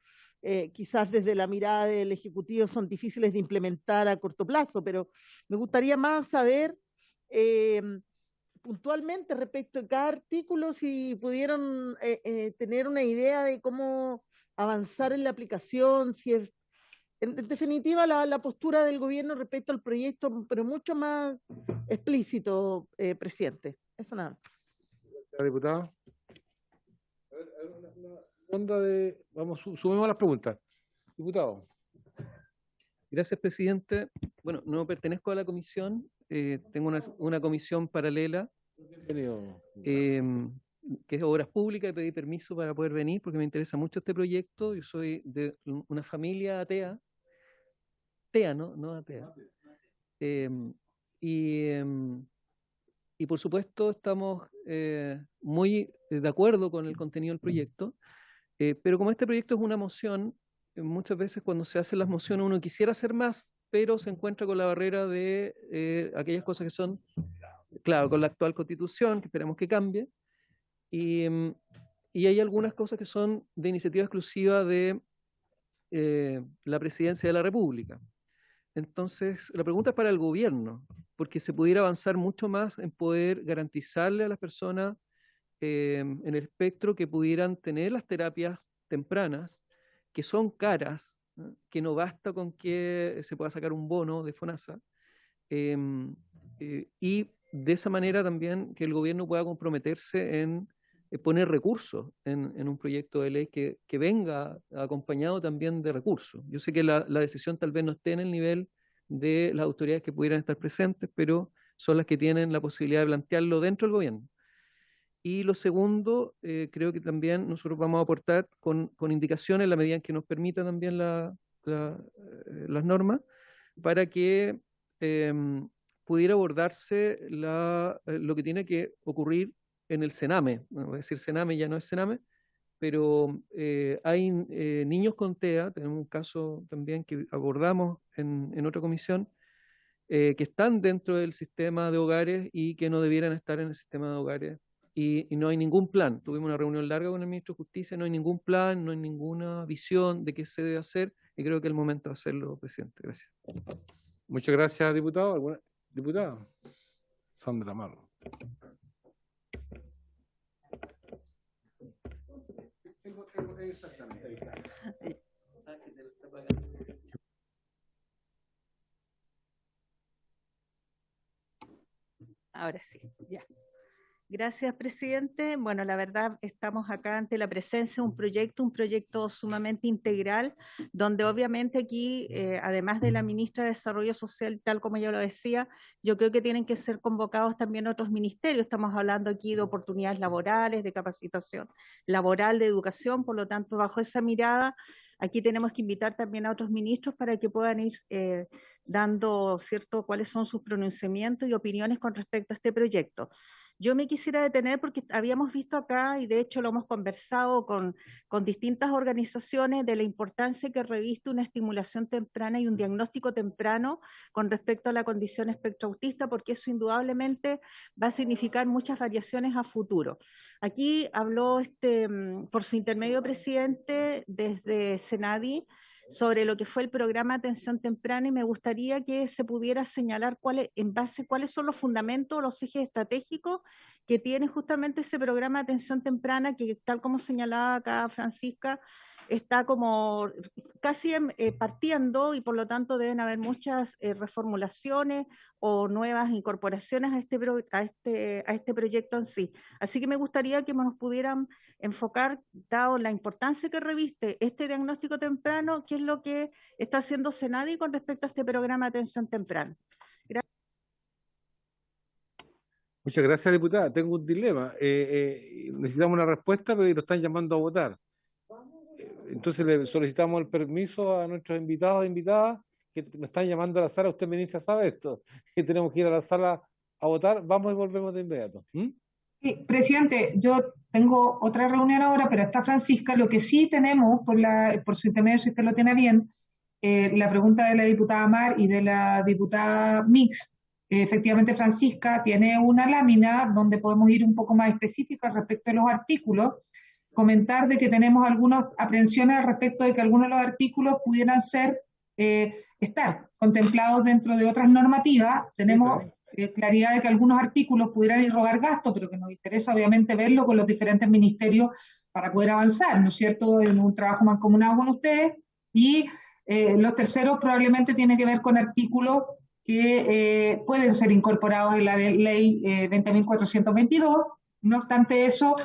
quizás desde la mirada del Ejecutivo son difíciles de implementar a corto plazo, pero me gustaría más saber puntualmente respecto a cada artículo, si pudieron tener una idea de cómo avanzar en la aplicación, si es, en definitiva, la postura del gobierno respecto al proyecto, pero mucho más explícito, presidente. Eso nada. Gracias, diputada. Una ronda de... Vamos, sumemos las preguntas. Diputado. Gracias, presidente. Bueno, no pertenezco a la comisión, tengo una comisión paralela, que es Obras Públicas, y pedí permiso para poder venir porque me interesa mucho este proyecto. Yo soy de una familia atea, no atea. Y por supuesto estamos muy de acuerdo con el contenido del proyecto, pero como este proyecto es una moción, muchas veces cuando se hacen las mociones uno quisiera hacer más, pero se encuentra con la barrera de aquellas cosas que son, claro, con la actual constitución, que esperamos que cambie, y hay algunas cosas que son de iniciativa exclusiva de la Presidencia de la República. Entonces, la pregunta es para el gobierno, porque se pudiera avanzar mucho más en poder garantizarle a las personas en el espectro que pudieran tener las terapias tempranas, que son caras, ¿no? Que no basta con que se pueda sacar un bono de FONASA, y de esa manera también que el gobierno pueda comprometerse en poner recursos en un proyecto de ley que venga acompañado también de recursos. Yo sé que la decisión tal vez no esté en el nivel de las autoridades que pudieran estar presentes, pero son las que tienen la posibilidad de plantearlo dentro del gobierno. Y lo segundo, creo que también nosotros vamos a aportar con indicaciones en la medida en que nos permita también las normas, para que pudiera abordarse lo que tiene que ocurrir en el Sename. Bueno, voy a decir Sename, ya no es Sename, pero hay niños con TEA, tenemos un caso también que abordamos en otra comisión, que están dentro del sistema de hogares y que no debieran estar en el sistema de hogares. Y no hay ningún plan. Tuvimos una reunión larga con el ministro de Justicia, no hay ningún plan, no hay ninguna visión de qué se debe hacer, y creo que es el momento de hacerlo, presidente. Gracias. Muchas gracias, diputado. ¿Alguna diputada? Sandra Marro. Exactamente. Ahora sí, ya. Gracias, presidente. Bueno, la verdad estamos acá ante la presencia de un proyecto sumamente integral, donde obviamente aquí, además de la ministra de Desarrollo Social, tal como yo lo decía, yo creo que tienen que ser convocados también otros ministerios. Estamos hablando aquí de oportunidades laborales, de capacitación laboral, de educación, por lo tanto, bajo esa mirada, aquí tenemos que invitar también a otros ministros para que puedan ir dando, ¿cierto?, cuáles son sus pronunciamientos y opiniones con respecto a este proyecto. Yo me quisiera detener porque habíamos visto acá, y de hecho lo hemos conversado con distintas organizaciones, de la importancia que reviste una estimulación temprana y un diagnóstico temprano con respecto a la condición espectro autista, porque eso indudablemente va a significar muchas variaciones a futuro. Aquí habló por su intermedio, presidente, desde Senadi, sobre lo que fue el programa de atención temprana y me gustaría que se pudiera señalar cuáles son los fundamentos, los ejes estratégicos que tiene justamente ese programa de atención temprana que, tal como señalaba acá Francisca, está como casi partiendo y por lo tanto deben haber muchas reformulaciones o nuevas incorporaciones a este proyecto en sí. Así que me gustaría que nos pudieran enfocar, dado la importancia que reviste este diagnóstico temprano, qué es lo que está haciendo Senadi con respecto a este programa de atención temprana. Gracias. Muchas gracias, diputada. Tengo un dilema. Necesitamos una respuesta, pero lo están llamando a votar. Entonces le solicitamos el permiso a nuestros invitados e invitadas que nos están llamando a la sala. Usted, ministra, sabe esto, que tenemos que ir a la sala a votar. Vamos y volvemos de inmediato. Sí, presidente, yo tengo otra reunión ahora, pero está Francisca. Lo que sí tenemos, por su intermedio, si usted lo tiene bien, la pregunta de la diputada Mar y de la diputada Mix. Efectivamente, Francisca tiene una lámina donde podemos ir un poco más específicas respecto a los artículos, comentar de que tenemos algunas aprehensiones al respecto de que algunos de los artículos pudieran estar contemplados dentro de otras normativas. Tenemos claridad de que algunos artículos pudieran irrogar gastos, pero que nos interesa obviamente verlo con los diferentes ministerios para poder avanzar, ¿no es cierto?, en un trabajo mancomunado con ustedes. Y los terceros probablemente tienen que ver con artículos que pueden ser incorporados en la ley 20.422. No obstante eso,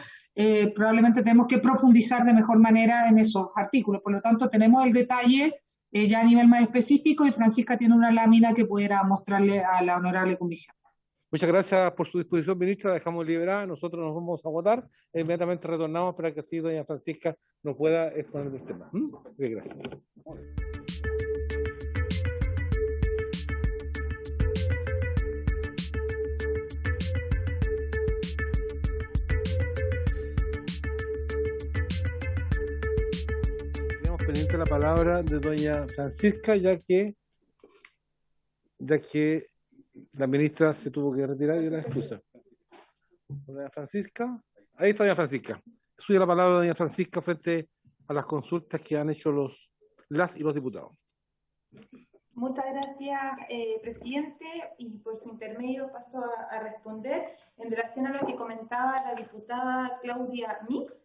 probablemente tenemos que profundizar de mejor manera en esos artículos. Por lo tanto, tenemos el detalle ya a nivel más específico y Francisca tiene una lámina que pudiera mostrarle a la honorable comisión. Muchas gracias por su disposición, ministra. Dejamos liberada. Nosotros nos vamos a votar. Inmediatamente retornamos para que así doña Francisca nos pueda exponer el tema. Gracias. Pendiente la palabra de doña Francisca, ya que la ministra se tuvo que retirar y era excusa. Doña Francisca, ahí está doña Francisca. Suya la palabra de doña Francisca frente a las consultas que han hecho las y los diputados. Muchas gracias, presidente, y por su intermedio paso a responder en relación a lo que comentaba la diputada Claudia Mix.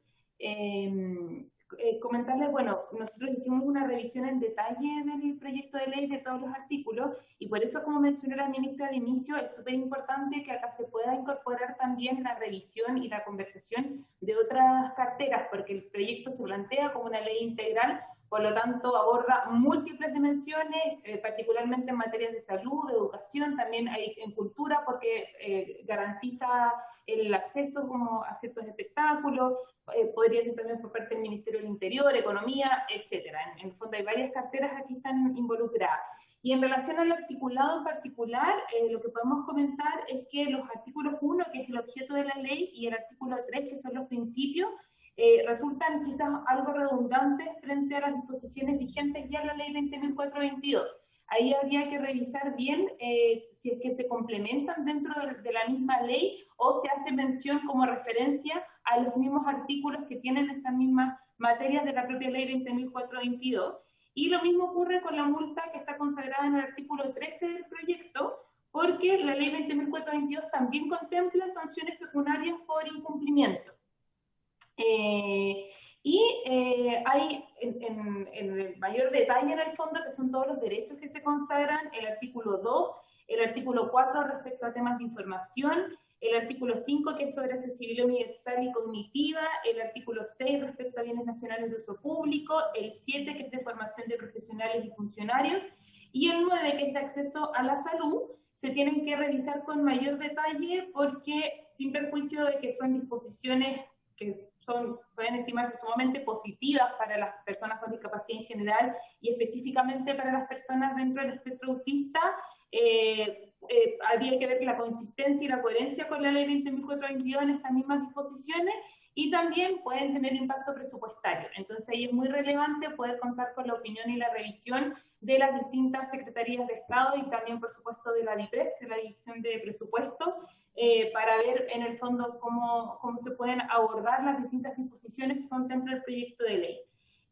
Comentarles, bueno, nosotros hicimos una revisión en detalle del proyecto de ley de todos los artículos y por eso, como mencionó la ministra de inicio, es súper importante que acá se pueda incorporar también la revisión y la conversación de otras carteras, porque el proyecto se plantea como una ley integral, por lo tanto aborda múltiples dimensiones, particularmente en materias de salud, de educación, también hay en cultura, porque garantiza el acceso como a ciertos espectáculos, podría ser también por parte del Ministerio del Interior, Economía, etcétera. En el fondo hay varias carteras aquí que están involucradas. Y en relación al articulado en particular, lo que podemos comentar es que los artículos 1, que es el objeto de la ley, y el artículo 3, que son los principios, resultan quizás algo redundantes frente a las disposiciones vigentes ya en la ley 20.422. Ahí habría que revisar bien si es que se complementan dentro de la misma ley o se hace mención como referencia a los mismos artículos que tienen estas mismas materias de la propia ley 20.422. Y lo mismo ocurre con la multa que está consagrada en el artículo 13 del proyecto, porque la ley 20.422 también contempla sanciones pecuniarias por incumplimiento. Hay en el mayor detalle en el fondo, que son todos los derechos que se consagran, el artículo 2, el artículo 4 respecto a temas de información, el artículo 5 que es sobre accesibilidad universal y cognitiva, el artículo 6 respecto a bienes nacionales de uso público, el 7 que es de formación de profesionales y funcionarios, y el 9 que es de acceso a la salud. Se tienen que revisar con mayor detalle porque, sin perjuicio de que son disposiciones que pueden estimarse sumamente positivas para las personas con discapacidad en general y específicamente para las personas dentro del espectro autista, habría que ver la consistencia y la coherencia con la ley 20.422 en estas mismas disposiciones y también pueden tener impacto presupuestario. Entonces ahí es muy relevante poder contar con la opinión y la revisión de las distintas secretarías de Estado y también, por supuesto, de la DIPRES, de la Dirección de Presupuesto, para ver en el fondo cómo se pueden abordar las distintas disposiciones que contempla el proyecto de ley.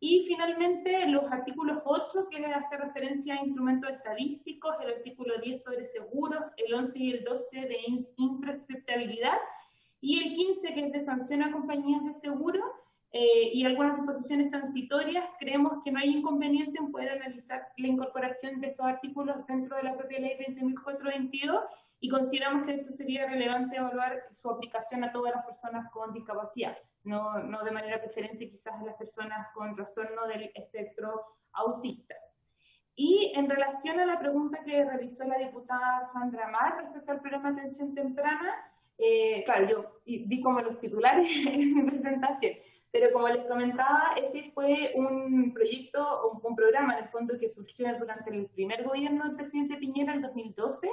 Y finalmente los artículos 8, que hace referencia a instrumentos estadísticos, el artículo 10 sobre seguros, el 11 y el 12 de imprescriptibilidad, y el 15, que es de sanción a compañías de seguro, y algunas disposiciones transitorias. Creemos que no hay inconveniente en poder analizar la incorporación de estos artículos dentro de la propia ley 20.422, y consideramos que esto sería relevante evaluar su aplicación a todas las personas con discapacidad, no de manera preferente quizás a las personas con trastorno del espectro autista. Y en relación a la pregunta que realizó la diputada Sandra Mar respecto al programa de atención temprana, claro, yo di como los titulares en mi presentación, pero como les comentaba, ese fue un proyecto, un programa en el fondo que surgió durante el primer gobierno del presidente Piñera en 2012.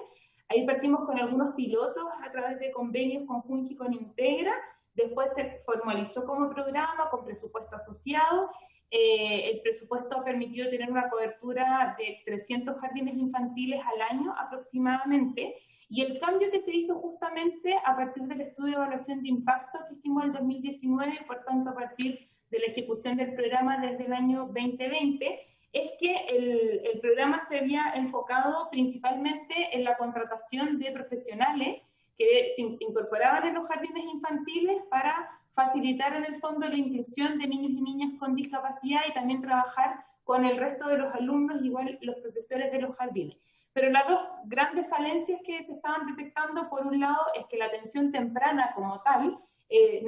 Ahí partimos con algunos pilotos a través de convenios con Junji y con Integra. Después se formalizó como programa con presupuesto asociado. El presupuesto ha permitido tener una cobertura de 300 jardines infantiles al año aproximadamente, y el cambio que se hizo justamente a partir del estudio de evaluación de impacto que hicimos en 2019, por tanto a partir de la ejecución del programa desde el año 2020, es que el programa se había enfocado principalmente en la contratación de profesionales que se incorporaban en los jardines infantiles para facilitar en el fondo la inclusión de niños y niñas con discapacidad, y también trabajar con el resto de los alumnos, igual los profesores de los jardines. Pero las dos grandes falencias que se estaban detectando, por un lado, es que la atención temprana como tal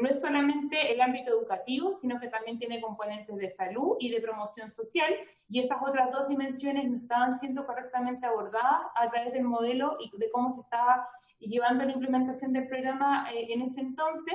no es solamente el ámbito educativo, sino que también tiene componentes de salud y de promoción social, y esas otras dos dimensiones no estaban siendo correctamente abordadas a través del modelo y de cómo se estaba llevando la implementación del programa en ese entonces.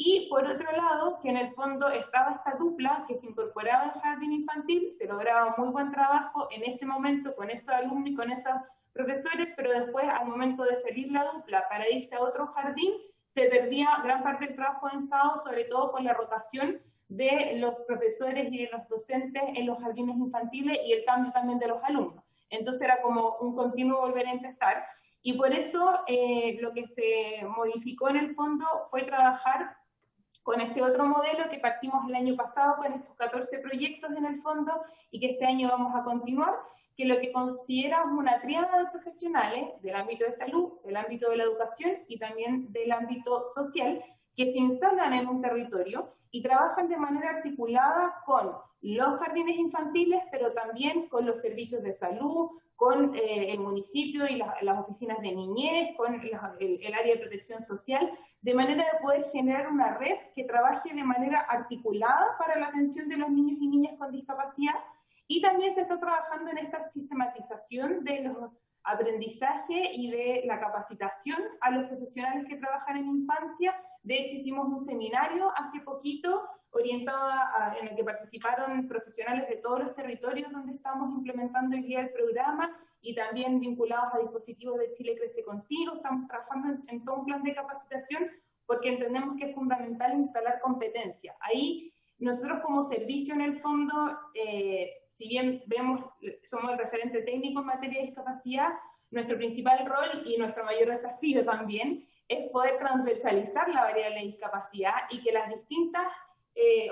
Y por otro lado, que en el fondo estaba esta dupla que se incorporaba al jardín infantil, se lograba muy buen trabajo en ese momento con esos alumnos y con esos profesores, pero después al momento de salir la dupla para irse a otro jardín, se perdía gran parte del trabajo avanzado, sobre todo con la rotación de los profesores y de los docentes en los jardines infantiles y el cambio también de los alumnos. Entonces era como un continuo volver a empezar, y por eso lo que se modificó en el fondo fue trabajar con este otro modelo que partimos el año pasado con estos 14 proyectos en el fondo, y que este año vamos a continuar, que lo que consideramos una tríada de profesionales del ámbito de salud, del ámbito de la educación y también del ámbito social, que se instalan en un territorio y trabajan de manera articulada con los jardines infantiles, pero también con los servicios de salud, con el municipio y las oficinas de niñez, con el área de protección social, de manera de poder generar una red que trabaje de manera articulada para la atención de los niños y niñas con discapacidad. Y también se está trabajando en esta sistematización de los aprendizajes y de la capacitación a los profesionales que trabajan en infancia. De hecho, hicimos un seminario hace poquito orientado en el que participaron profesionales de todos los territorios donde estamos implementando hoy día el programa, y también vinculados a dispositivos de Chile Crece Contigo. Estamos trabajando en todo un plan de capacitación porque entendemos que es fundamental instalar competencia. Ahí nosotros como servicio en el fondo, si bien somos el referente técnico en materia de discapacidad, nuestro principal rol y nuestro mayor desafío también es poder transversalizar la variable de discapacidad y que las distintas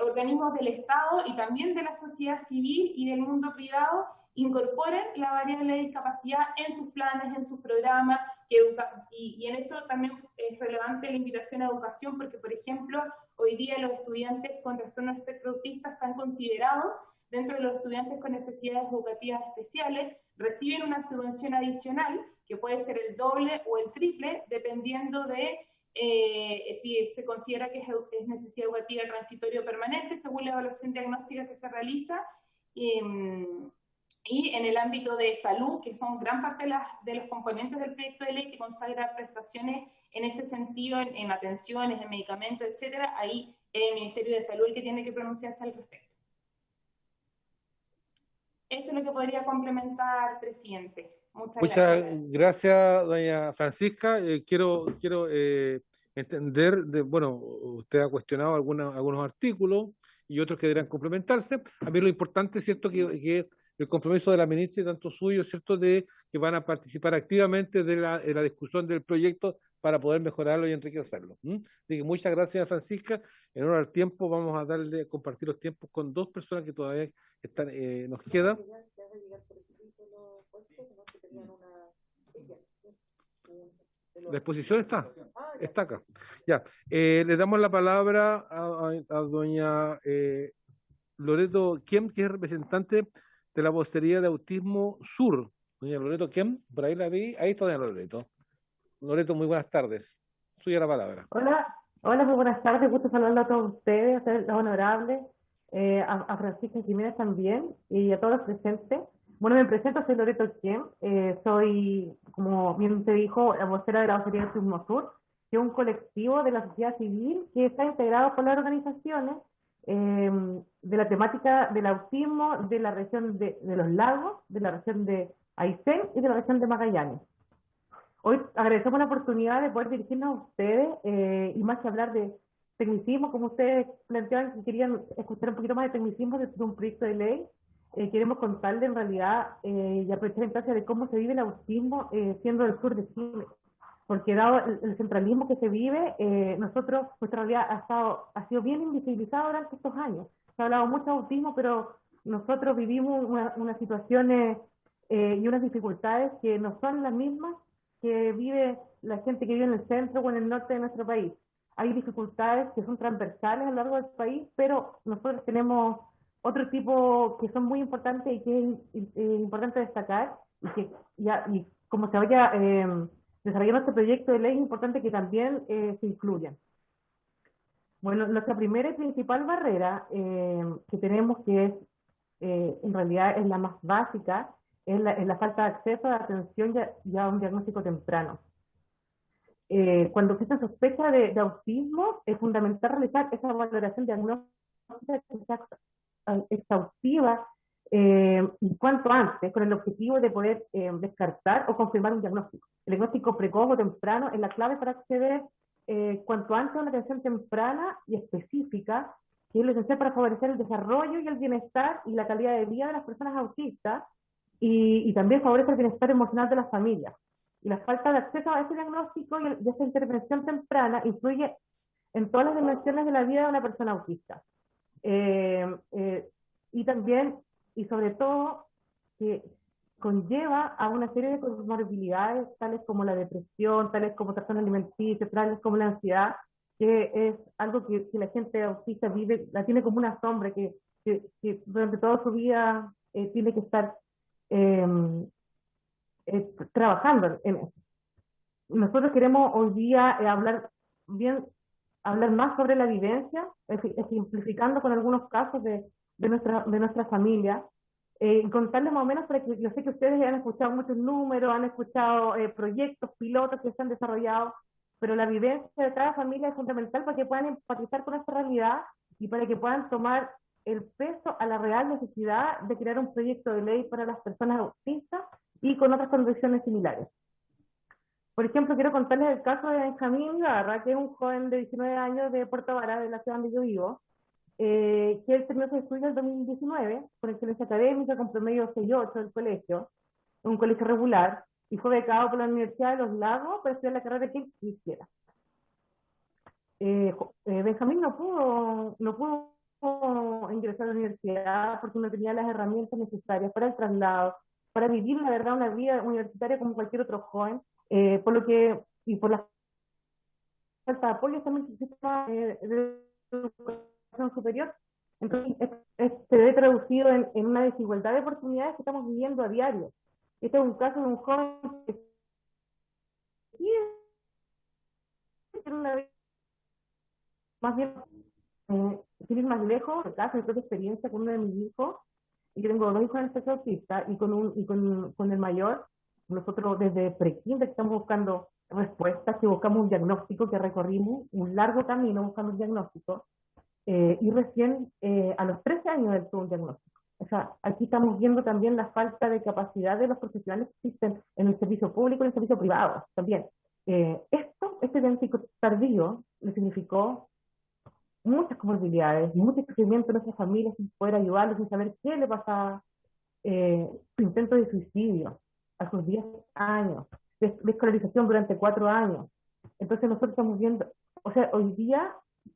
organismos del Estado y también de la sociedad civil y del mundo privado incorporen la variable de discapacidad en sus planes, en sus programas, y en eso también es relevante la invitación a educación, porque por ejemplo, hoy día los estudiantes con trastorno de espectro autista están considerados dentro de los estudiantes con necesidades educativas especiales, reciben una subvención adicional, que puede ser el doble o el triple, dependiendo de si se considera que es necesidad educativa transitoria o permanente, según la evaluación diagnóstica que se realiza. Y en el ámbito de salud, que son gran parte de los componentes del proyecto de ley que consagra prestaciones en ese sentido, en atenciones, en medicamentos, etcétera, ahí es el Ministerio de Salud el que tiene que pronunciarse al respecto. Eso es lo que podría complementar, presidente. Muchas gracias, doña Francisca. Quiero entender, bueno, usted ha cuestionado algunos artículos y otros que deberán complementarse. A mí lo importante es cierto que el compromiso de la ministra y tanto suyo, cierto, de que van a participar activamente de la discusión del proyecto para poder mejorarlo y enriquecerlo. Así que muchas gracias, Francisca. En honor al tiempo, vamos a compartir los tiempos con dos personas que todavía están, nos quedan. La exposición está acá. Ya, le damos la palabra a doña Loreto Kiem, que es representante de la Postería de Autismo Sur. Doña Loreto Kiem, por ahí la vi, ahí está doña Loreto. Loreto, muy buenas tardes. Suya la palabra. Hola, muy buenas tardes. Gusto saludarlo a todos ustedes, a los honorables, a Francisca Jiménez también y a todos los presentes. Bueno, me presento, soy Loreto Kiem, soy, como bien te dijo, la vocera de la Postería de Autismo Sur, que es un colectivo de la sociedad civil que está integrado por las organizaciones de la temática del autismo de la región de los lagos, de la región de Aysén y de la región de Magallanes. Hoy agradecemos la oportunidad de poder dirigirnos a ustedes y más que hablar de tecnicismo, como ustedes planteaban que querían escuchar un poquito más de tecnicismo de un proyecto de ley, queremos contarles en realidad y aprovechar la instancia de cómo se vive el autismo siendo del sur de Chile. Porque dado el centralismo que se vive, nuestra realidad ha sido bien invisibilizada durante estos años. Se ha hablado mucho de autismo, pero nosotros vivimos unas situaciones y unas dificultades que no son las mismas que vive la gente que vive en el centro o en el norte de nuestro país. Hay dificultades que son transversales a lo largo del país, pero nosotros tenemos otro tipo que son muy importantes y que es importante destacar, y como se vaya desarrollando este proyecto de ley, es importante que también se incluyan. Bueno, nuestra primera y principal barrera que tenemos, que es en realidad es la más básica, es la falta de acceso a la atención y a un diagnóstico temprano. Cuando existe sospecha de autismo, es fundamental realizar esa valoración diagnóstica exhaustiva y cuanto antes, con el objetivo de poder descartar o confirmar un diagnóstico. El diagnóstico precoz o temprano es la clave para acceder cuanto antes a una atención temprana y específica, que es lo esencial para favorecer el desarrollo y el bienestar y la calidad de vida de las personas autistas, y también favorece el bienestar emocional de las familias. Y la falta de acceso a ese diagnóstico y esa intervención temprana influye en todas las dimensiones de la vida de una persona autista. Y también, y sobre todo, que conlleva a una serie de comorbilidades, tales como la depresión, tales como trastornos alimenticios, tales como la ansiedad, que es algo que la gente autista vive, la tiene como una sombra, que durante toda su vida tiene que estar trabajando en eso. Nosotros queremos hoy día hablar más sobre la vivencia, ejemplificando con algunos casos de nuestra familia, contarles más o menos, para que yo sé que ustedes han escuchado muchos números, han escuchado proyectos, pilotos que se han desarrollado, pero la vivencia de cada familia es fundamental para que puedan empatizar con esta realidad y para que puedan tomar el peso a la real necesidad de crear un proyecto de ley para las personas autistas y con otras condiciones similares. Por ejemplo, quiero contarles el caso de Benjamín Garra, que es un joven de 19 años de Puerto Vara, de la ciudad donde yo vivo, que él terminó sus estudios en 2019 con excelencia académica, con promedio 6.8 del colegio, un colegio regular, y fue becado por la Universidad de Los Lagos para estudiar la carrera que él quisiera. Benjamín no pudo ingresar a la universidad porque no tenía las herramientas necesarias para el traslado, para vivir, la verdad, una vida universitaria como cualquier otro joven, por lo que, y por la falta de apoyo también del sistema de educación superior. Entonces, se ve traducido en una desigualdad de oportunidades que estamos viviendo a diario. Este es un caso de un joven que tiene una vida más bien, sin ir más lejos, el caso de propia experiencia con uno de mis hijos, y yo tengo 2 hijos en el espectro autista, y con el mayor, nosotros desde prekinder estamos buscando respuestas, que buscamos un diagnóstico, que recorrimos un largo camino buscando un diagnóstico, y recién a los 13 años él tuvo un diagnóstico. O sea, aquí estamos viendo también la falta de capacidad de los profesionales que existen en el servicio público y en el servicio privado también. Este diagnóstico tardío le significó muchas comorbilidades, mucho sufrimiento de nuestras familias sin poder ayudarlos, sin saber qué le pasaba, su intento de suicidio a sus 10 años, de escolarización durante 4 años, Entonces nosotros estamos viendo, o sea, hoy día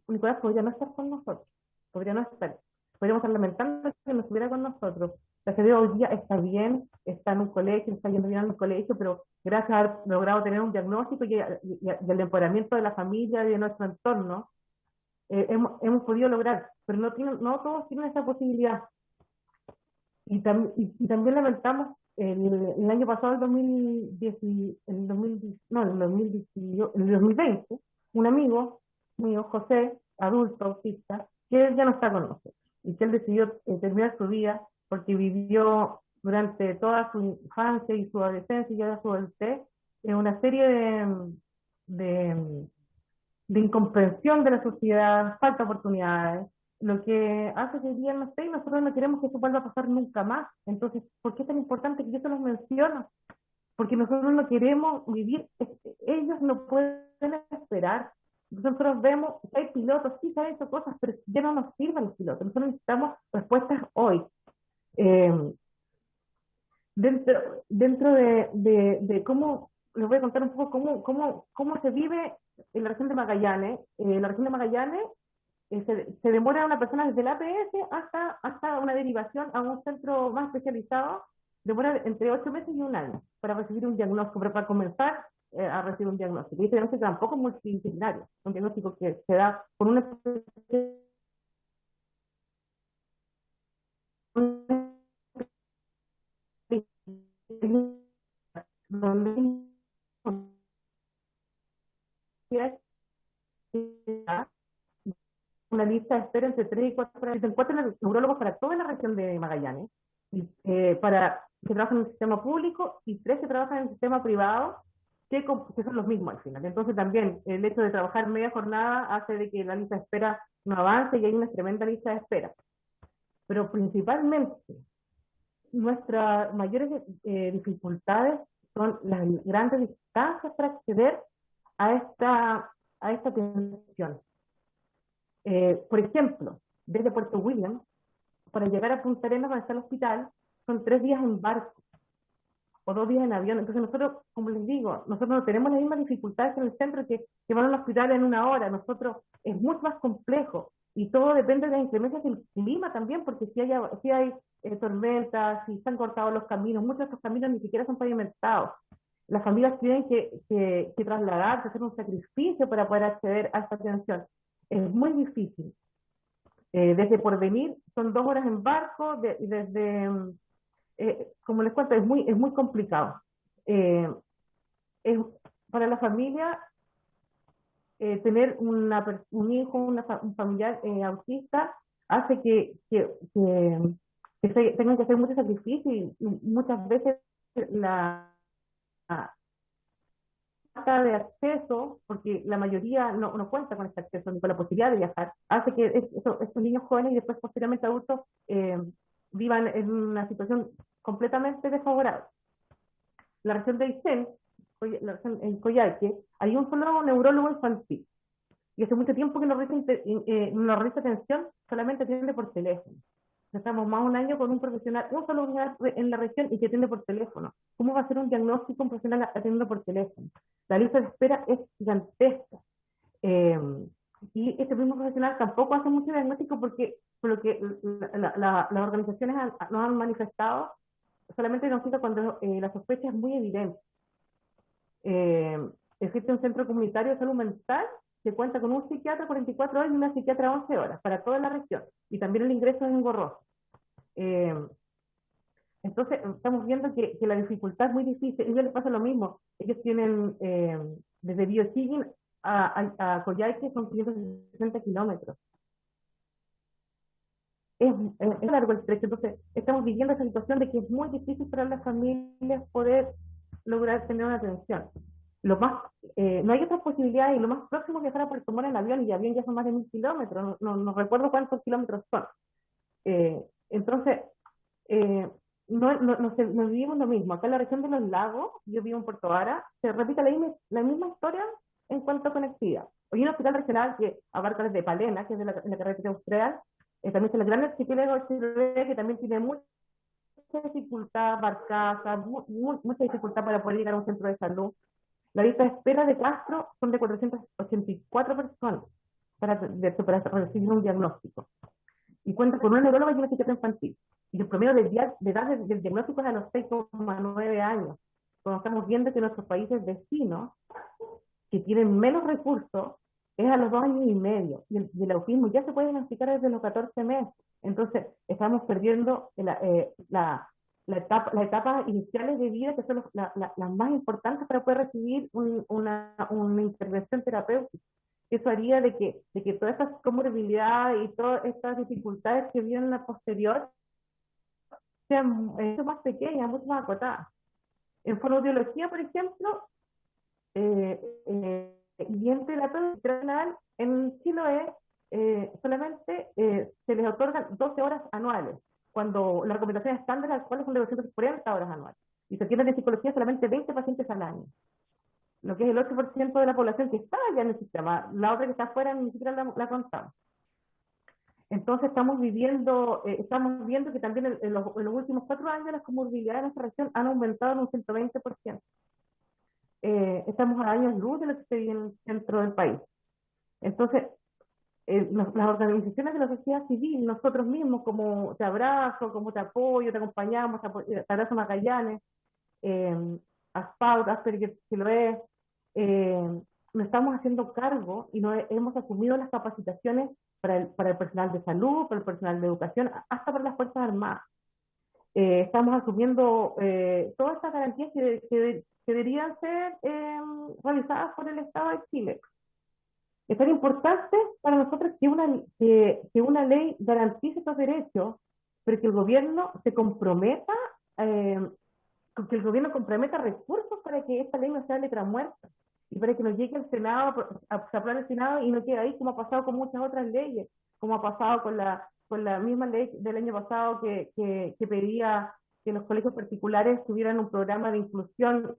Nicolás podría no estar con nosotros, podría no estar, podríamos estar lamentando que no estuviera con nosotros. La CDO hoy día está bien, está en un colegio, está yendo bien en un colegio, pero gracias a haber logrado tener un diagnóstico y el empoderamiento de la familia y de nuestro entorno, hemos podido lograr, pero no todos tienen esa posibilidad. Y también lamentamos el año pasado, el 2020, un amigo mío, José, adulto, autista, que él ya no está con nosotros, y que él decidió terminar su vida porque vivió durante toda su infancia y su adolescencia y ya su adultez una serie de incomprensión de la sociedad, falta de oportunidades, lo que hace que el día no esté y nosotros no queremos que eso vuelva a pasar nunca más. Entonces, ¿por qué es tan importante que yo se los menciono? Porque nosotros no queremos vivir, ellos no pueden esperar. Nosotros vemos que hay pilotos, sí se han hecho cosas, pero ya no nos sirven los pilotos, nosotros necesitamos respuestas hoy. Dentro de cómo, les voy a contar un poco cómo se vive en la región de Magallanes. La región de Magallanes se demora una persona desde el APS hasta una derivación a un centro más especializado, demora entre 8 meses y un año para recibir un diagnóstico, para comenzar a recibir un diagnóstico. Y este diagnóstico tampoco es multidisciplinario, un diagnóstico que se da por una una lista de espera entre 3 y 4 horas. Se encuentran neurólogos para toda la región de Magallanes, y, para que trabajan en el sistema público, y 3 que trabajan en el sistema privado, que son los mismos al final. Entonces también el hecho de trabajar media jornada hace de que la lista de espera no avance y hay una tremenda lista de espera. Pero principalmente nuestras mayores dificultades son las grandes distancias para acceder a esta atención. Por ejemplo, desde Puerto William, para llegar a Punta Arenas, donde está el hospital, son 3 días en barco o 2 días en avión. Entonces nosotros, como les digo, nosotros no tenemos las mismas dificultades en el centro que van al hospital en 1 hora. Nosotros es mucho más complejo y todo depende de las inclemencias del clima también, porque si hay tormentas, si están cortados los caminos, muchos de estos caminos ni siquiera son pavimentados. Las familias tienen que trasladarse, hacer un sacrificio para poder acceder a esta atención. Es muy difícil. Desde Porvenir son 2 horas en barco, como les cuento, es muy complicado. Para la familia, tener un hijo, un familiar autista, hace que tengan que hacer mucho sacrificio, y muchas veces la falta de acceso, porque la mayoría no cuenta con este acceso ni con la posibilidad de viajar, hace que estos niños jóvenes y después posteriormente adultos vivan en una situación completamente desfavorable. La región de Aysén, en Coyhaique, hay un solo neurólogo infantil, y hace mucho tiempo que no realiza atención, solamente atiende por teléfono. Estamos más de 1 año con un profesional, un solo profesional en la región, y que atiende por teléfono. ¿Cómo va a ser un diagnóstico un profesional atendiendo por teléfono? La lista de espera es gigantesca. Y este mismo profesional tampoco hace mucho diagnóstico, porque por lo que las organizaciones nos han manifestado, solamente diagnostica cuando la sospecha es muy evidente. Existe un centro comunitario de salud mental que cuenta con un psiquiatra 44 horas y una psiquiatra 11 horas para toda la región, y también el ingreso es engorroso. Entonces estamos viendo que la dificultad es muy difícil. A ellos les pasa lo mismo. Ellos tienen desde Biochigin a Coyhaique son 560 kilómetros. Es largo el trecho. Entonces estamos viviendo esa situación de que es muy difícil para las familias poder lograr tener una atención. No hay otras posibilidades, y lo más próximo es viajar a Puerto Montt en avión, y de avión ya son más de 1000 kilómetros, no recuerdo cuántos kilómetros son. Entonces, no vivimos lo mismo. Acá en la región de los lagos, yo vivo en Puerto Vara, se repite la misma historia en cuanto a conectividad. Hoy hay un hospital regional que abarca desde Palena, que es de la carretera austral, también está el gran archipiélago de Chiloé, que también tiene mucha dificultad, barcaza, mucha dificultad para poder llegar a un centro de salud. La lista de espera de Castro son de 484 personas para recibir un diagnóstico. Y cuenta con una neuróloga y una psiquiatra infantil. Y el promedio de edad del diagnóstico es a los 6,9 años. Cuando estamos viendo que nuestros países vecinos, que tienen menos recursos, es a los 2 años y medio. Y el autismo ya se puede diagnosticar desde los 14 meses. Entonces, estamos perdiendo las etapas iniciales de vida, que son las más importantes para poder recibir una intervención terapéutica. Eso haría de que todas estas comorbilidades y todas estas dificultades que vienen a posterior sean mucho más pequeñas, mucho más acotadas. En fonoaudiología, por ejemplo, y en terapia internacional, en Chile solamente se les otorgan 12 horas anuales, cuando la recomendación estándar actual son de 240 horas anuales. Y se atienden en psicología solamente 20 pacientes al año, lo que es el 8% de la población que está ya en el sistema. La otra que está afuera ni siquiera la contamos. Entonces estamos viendo que también en los últimos 4 años las comorbilidades en esta región han aumentado en un 120%. Estamos a años luz de lo que se vive en el centro del país. Entonces, las organizaciones de la sociedad civil, nosotros mismos, como Te Abrazo, como Te Apoyo, Te Acompañamos, Te Abrazo Magallanes, ASPAUT, Asperger Siloé, nos estamos haciendo cargo y hemos asumido las capacitaciones para el personal de salud, para el personal de educación, hasta para las Fuerzas Armadas. Estamos asumiendo todas estas garantías que deberían ser realizadas por el Estado de Chile. Es tan importante para nosotros que una ley garantice estos derechos, pero que el gobierno se comprometa, recursos para que esta ley no sea letra muerta y para que nos llegue al Senado, se apruebe el Senado y no quede ahí, como ha pasado con muchas otras leyes, como ha pasado con la misma ley del año pasado que pedía que los colegios particulares tuvieran un programa de inclusión.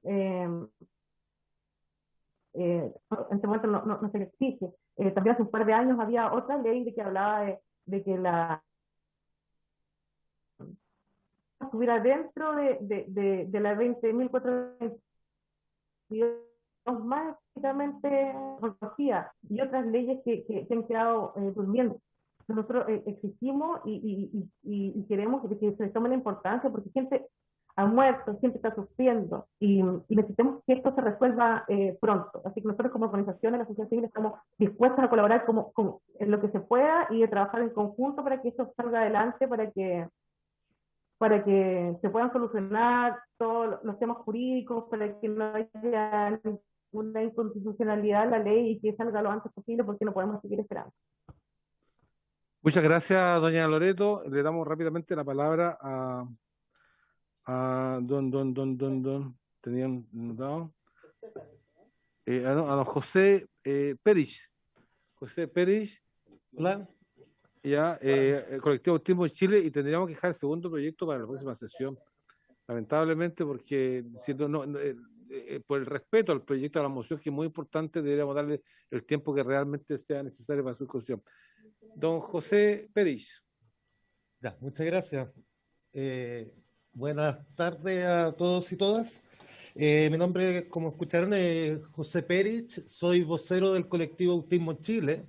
En este momento no se exige. También hace un par de años había otra ley de que hablaba de que estuviera dentro de la 20.422 más estrictamente reconocidas y otras leyes que han quedado durmiendo. Nosotros exigimos y queremos que se les tome la importancia, porque gente ha muerto, gente está sufriendo y necesitamos que esto se resuelva pronto. Así que nosotros como organizaciones, la sociedad civil, estamos dispuestos a colaborar en lo que se pueda y a trabajar en conjunto para que esto salga adelante, para que se puedan solucionar todos los temas jurídicos, para que no haya una inconstitucionalidad en la ley y que salga lo antes posible, porque no podemos seguir esperando. Muchas gracias, doña Loreto. Le damos rápidamente la palabra a tenían notado, a don José Perich. José Perich. Hola. Ya, el colectivo Autismo en Chile, y tendríamos que dejar el segundo proyecto para la próxima sesión, lamentablemente, porque si por el respeto al proyecto de la moción, que es muy importante, deberíamos darle el tiempo que realmente sea necesario para su discusión. Don José Perich. Ya, muchas gracias. Buenas tardes a todos y todas. Mi nombre, como escucharon, es José Perich. Soy vocero del colectivo Autismo Chile,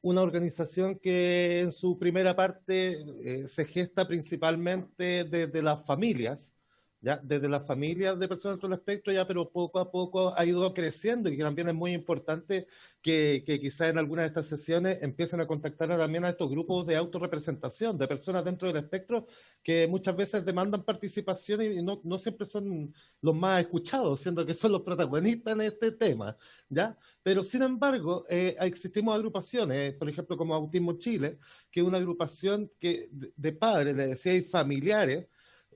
una organización que en su primera parte se gesta principalmente desde las familias, ¿ya? Desde las familias de personas con el espectro, ya, pero poco a poco ha ido creciendo, y que también es muy importante que quizás en algunas de estas sesiones empiecen a contactar también a estos grupos de autorrepresentación, de personas dentro del espectro que muchas veces demandan participación y no siempre son los más escuchados, siendo que son los protagonistas en este tema, ¿ya? Pero sin embargo, existimos agrupaciones, por ejemplo, como Autismo Chile, que es una agrupación de padres, le decía, y familiares,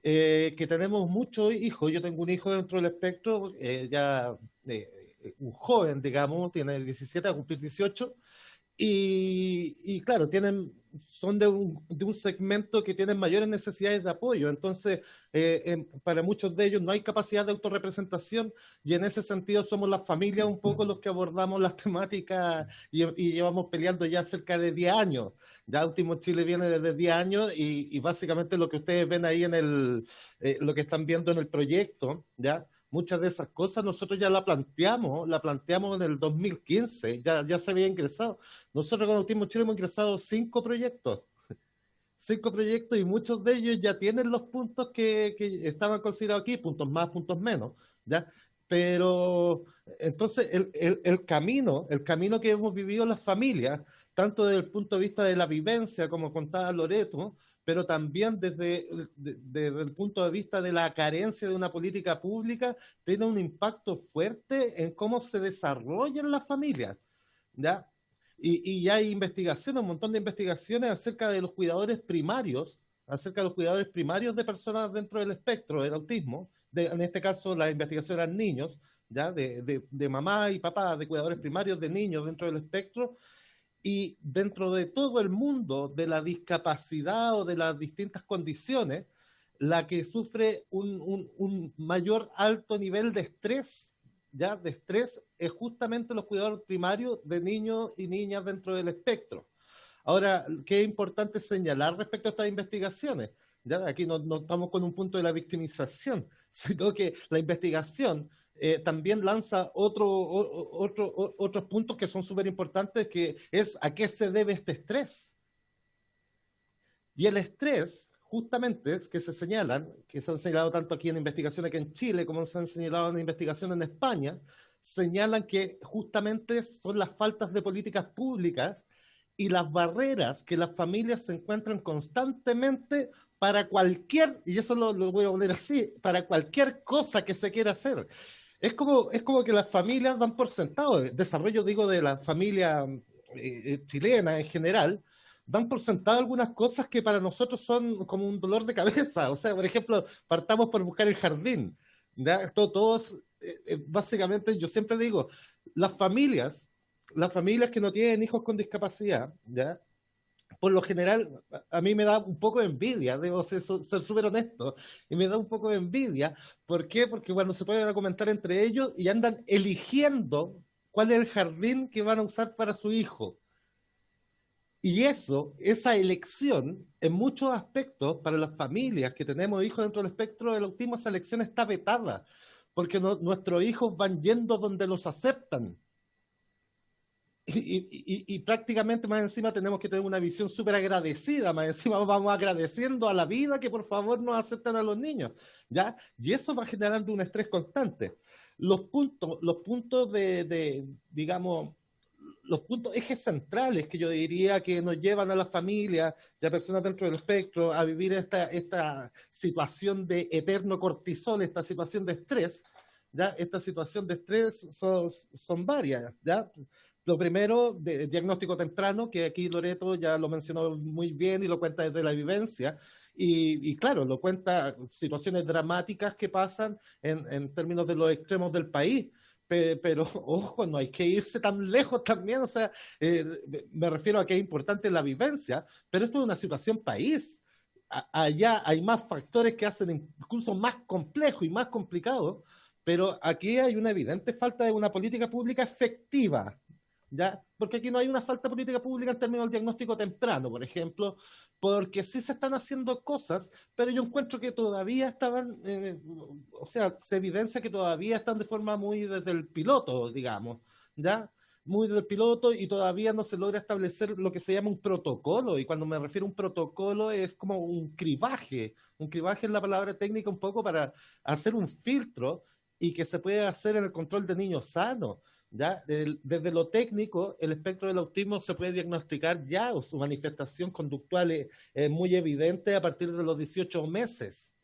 que tenemos muchos hijos. Yo tengo un hijo dentro del espectro, un joven, digamos, tiene 17 a cumplir 18, y claro, tienen son de un segmento que tienen mayores necesidades de apoyo. Entonces, para muchos de ellos no hay capacidad de autorrepresentación, y en ese sentido somos las familias un poco los que abordamos las temáticas y llevamos peleando ya cerca de 10 años. Ya Autismo Chile viene desde 10 años y básicamente lo que ustedes ven ahí en lo que están viendo en el proyecto, ¿ya? Muchas de esas cosas nosotros ya la planteamos en el 2015, ya se había ingresado. Nosotros con Autismo Chile hemos ingresado 5 proyectos, y muchos de ellos ya tienen los puntos que estaban considerados aquí, puntos más, puntos menos, ¿ya? Pero entonces el camino que hemos vivido las familias, tanto desde el punto de vista de la vivencia, como contaba Loreto, pero también desde el punto de vista de la carencia de una política pública, tiene un impacto fuerte en cómo se desarrollan las familias, ¿ya? Y hay investigaciones, un montón de investigaciones acerca de los cuidadores primarios, de personas dentro del espectro del autismo. En este caso, la investigación eran niños, ¿ya? De mamá y papá, de cuidadores primarios de niños dentro del espectro. Y dentro de todo el mundo de la discapacidad o de las distintas condiciones, la que sufre un mayor alto nivel de estrés, ¿ya? De estrés, es justamente los cuidadores primarios de niños y niñas dentro del espectro. Ahora, ¿qué es importante señalar respecto a estas investigaciones? Ya aquí no estamos con un punto de la victimización, sino que la investigación también lanza otros puntos que son súper importantes, que es a qué se debe este estrés. Y el estrés, justamente, es que se han señalado tanto aquí en investigaciones que en Chile, como se han señalado en investigaciones en España, señalan que justamente son las faltas de políticas públicas y las barreras que las familias se encuentran constantemente para cualquier, y eso lo voy a poner así, para cualquier cosa que se quiera hacer. Es como que las familias dan por sentado, el desarrollo, digo, de la familia chilena en general, dan por sentado algunas cosas que para nosotros son como un dolor de cabeza. O sea, por ejemplo, partamos por buscar el jardín, ¿ya? Todos, básicamente, yo siempre digo, las familias que no tienen hijos con discapacidad, ¿ya? Por lo general, a mí me da un poco de envidia, debo ser súper honesto, y me da un poco de envidia. ¿Por qué? Porque cuando se pueden comentar entre ellos y andan eligiendo cuál es el jardín que van a usar para su hijo. Y esa elección, en muchos aspectos, para las familias que tenemos hijos dentro del espectro del autismo, esa elección está vetada, porque nuestros hijos van yendo donde los aceptan. Y prácticamente más encima tenemos que tener una visión súper agradecida, más encima vamos agradeciendo a la vida que por favor nos aceptan a los niños, ¿ya? Y eso va generando un estrés constante. Los puntos digamos, los puntos ejes centrales que yo diría que nos llevan a la familia y a personas dentro del espectro a vivir esta situación de eterno cortisol, esta situación de estrés, ¿ya? Esta situación de estrés son varias, ¿ya? Lo primero, de diagnóstico temprano, que aquí Loreto ya lo mencionó muy bien y lo cuenta desde la vivencia, y claro, lo cuenta situaciones dramáticas que pasan en términos de los extremos del país, pero ojo, no hay que irse tan lejos también, o sea, me refiero a que es importante la vivencia, pero esto es una situación país. Allá hay más factores que hacen incluso más complejo y más complicado, pero aquí hay una evidente falta de una política pública efectiva, ¿ya? Porque aquí no hay una falta de política pública en términos del diagnóstico temprano, por ejemplo, porque sí se están haciendo cosas, pero yo encuentro que todavía estaban, o sea, se evidencia que todavía están de forma muy desde el piloto, digamos, ¿ya? Muy del piloto, y todavía no se logra establecer lo que se llama un protocolo, y cuando me refiero a un protocolo es como un cribaje es la palabra técnica un poco para hacer un filtro y que se puede hacer en el control de niños sanos. ¿Ya? Desde lo técnico, el espectro del autismo se puede diagnosticar ya, o su manifestación conductual es muy evidente a partir de los 18 meses.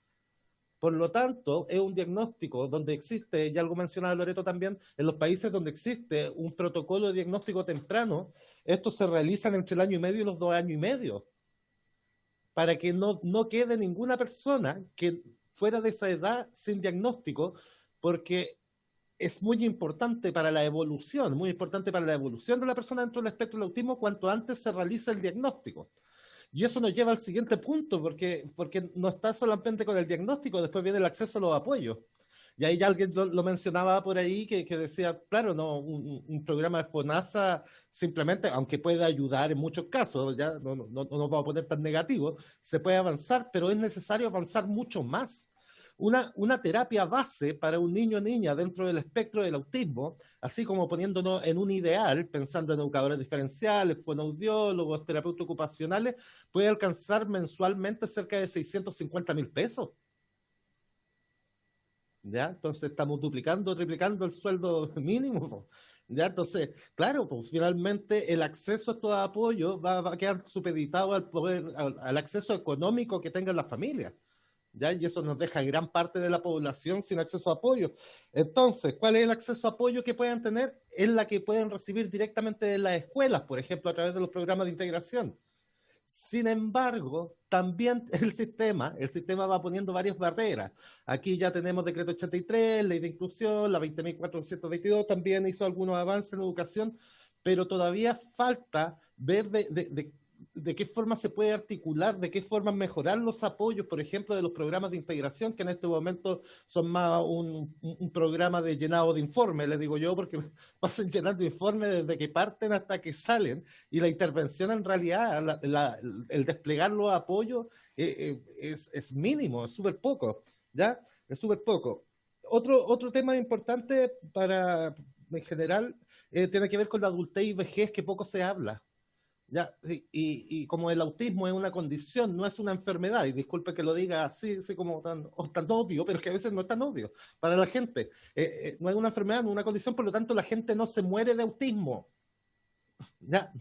Por lo tanto, es un diagnóstico donde existe, ya algo mencionaba Loreto también, en los países donde existe un protocolo de diagnóstico temprano, estos se realizan entre el 1 año y medio y los 2 años y medio, para que no quede ninguna persona que fuera de esa edad sin diagnóstico, porque es muy importante para la evolución, de la persona dentro del espectro del autismo, cuanto antes se realiza el diagnóstico. Y eso nos lleva al siguiente punto, porque no está solamente con el diagnóstico, después viene el acceso a los apoyos. Y ahí ya alguien lo mencionaba por ahí que decía, claro, no, un programa de FONASA simplemente, aunque puede ayudar en muchos casos, ya no nos vamos a poner tan negativos, se puede avanzar, pero es necesario avanzar mucho más. Una terapia base para un niño o niña dentro del espectro del autismo, así como poniéndonos en un ideal, pensando en educadores diferenciales, fonoaudiólogos, terapeutas ocupacionales, puede alcanzar mensualmente cerca de 650.000 pesos. ¿Ya? Entonces estamos duplicando, triplicando el sueldo mínimo. ¿Ya? Entonces, claro, pues finalmente el acceso a estos apoyos va a quedar supeditado al acceso económico que tengan las familias. ¿Ya? Y eso nos deja gran parte de la población sin acceso a apoyo. Entonces, ¿cuál es el acceso a apoyo que puedan tener? Es la que pueden recibir directamente de las escuelas, por ejemplo, a través de los programas de integración. Sin embargo, también el sistema va poniendo varias barreras. Aquí ya tenemos decreto 83, ley de inclusión, la 20.422 también hizo algunos avances en educación, pero todavía falta ver de qué forma se puede articular, de qué forma mejorar los apoyos, por ejemplo, de los programas de integración, que en este momento son más un programa de llenado de informes, les digo yo, porque pasan llenando informes desde que parten hasta que salen, y la intervención en realidad, el desplegar los apoyos es mínimo, es súper poco, ¿ya? Es súper poco. Otro tema importante en general, tiene que ver con la adultez y vejez, que poco se habla. Ya, y como el autismo es una condición, no es una enfermedad, y disculpe que lo diga así como tan obvio, pero que a veces no es tan obvio para la gente. No es una enfermedad, no es una condición, por lo tanto la gente no se muere de autismo. Ya,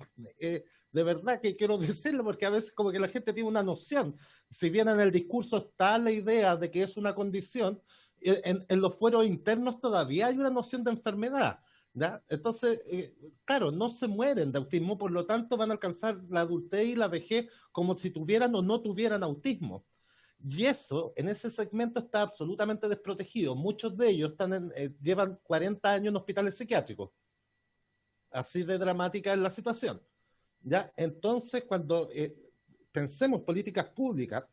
de verdad que quiero decirlo, porque a veces como que la gente tiene una noción. Si bien en el discurso está la idea de que es una condición, en los fueros internos todavía hay una noción de enfermedad. ¿Ya? Entonces, claro, no se mueren de autismo, por lo tanto van a alcanzar la adultez y la vejez como si tuvieran o no tuvieran autismo. Y eso, en ese segmento está absolutamente desprotegido. Muchos de ellos llevan 40 años en hospitales psiquiátricos. Así de dramática es la situación. ¿Ya? Entonces, cuando pensemos políticas públicas,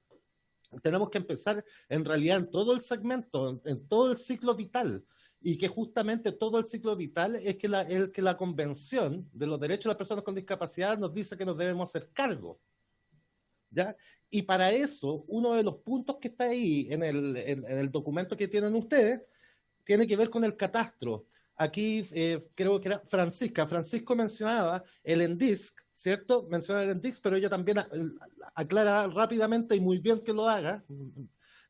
tenemos que empezar en realidad en todo el segmento, en todo el ciclo vital. Y que justamente todo el ciclo vital es que la Convención de los Derechos de las Personas con Discapacidad nos dice que nos debemos hacer cargo. ¿Ya? Y para eso, uno de los puntos que está ahí en el documento que tienen ustedes, tiene que ver con el catastro. Aquí creo que era Francisco mencionaba el ENDISC, ¿cierto? Menciona el ENDISC, pero ella también aclara rápidamente y muy bien que lo haga,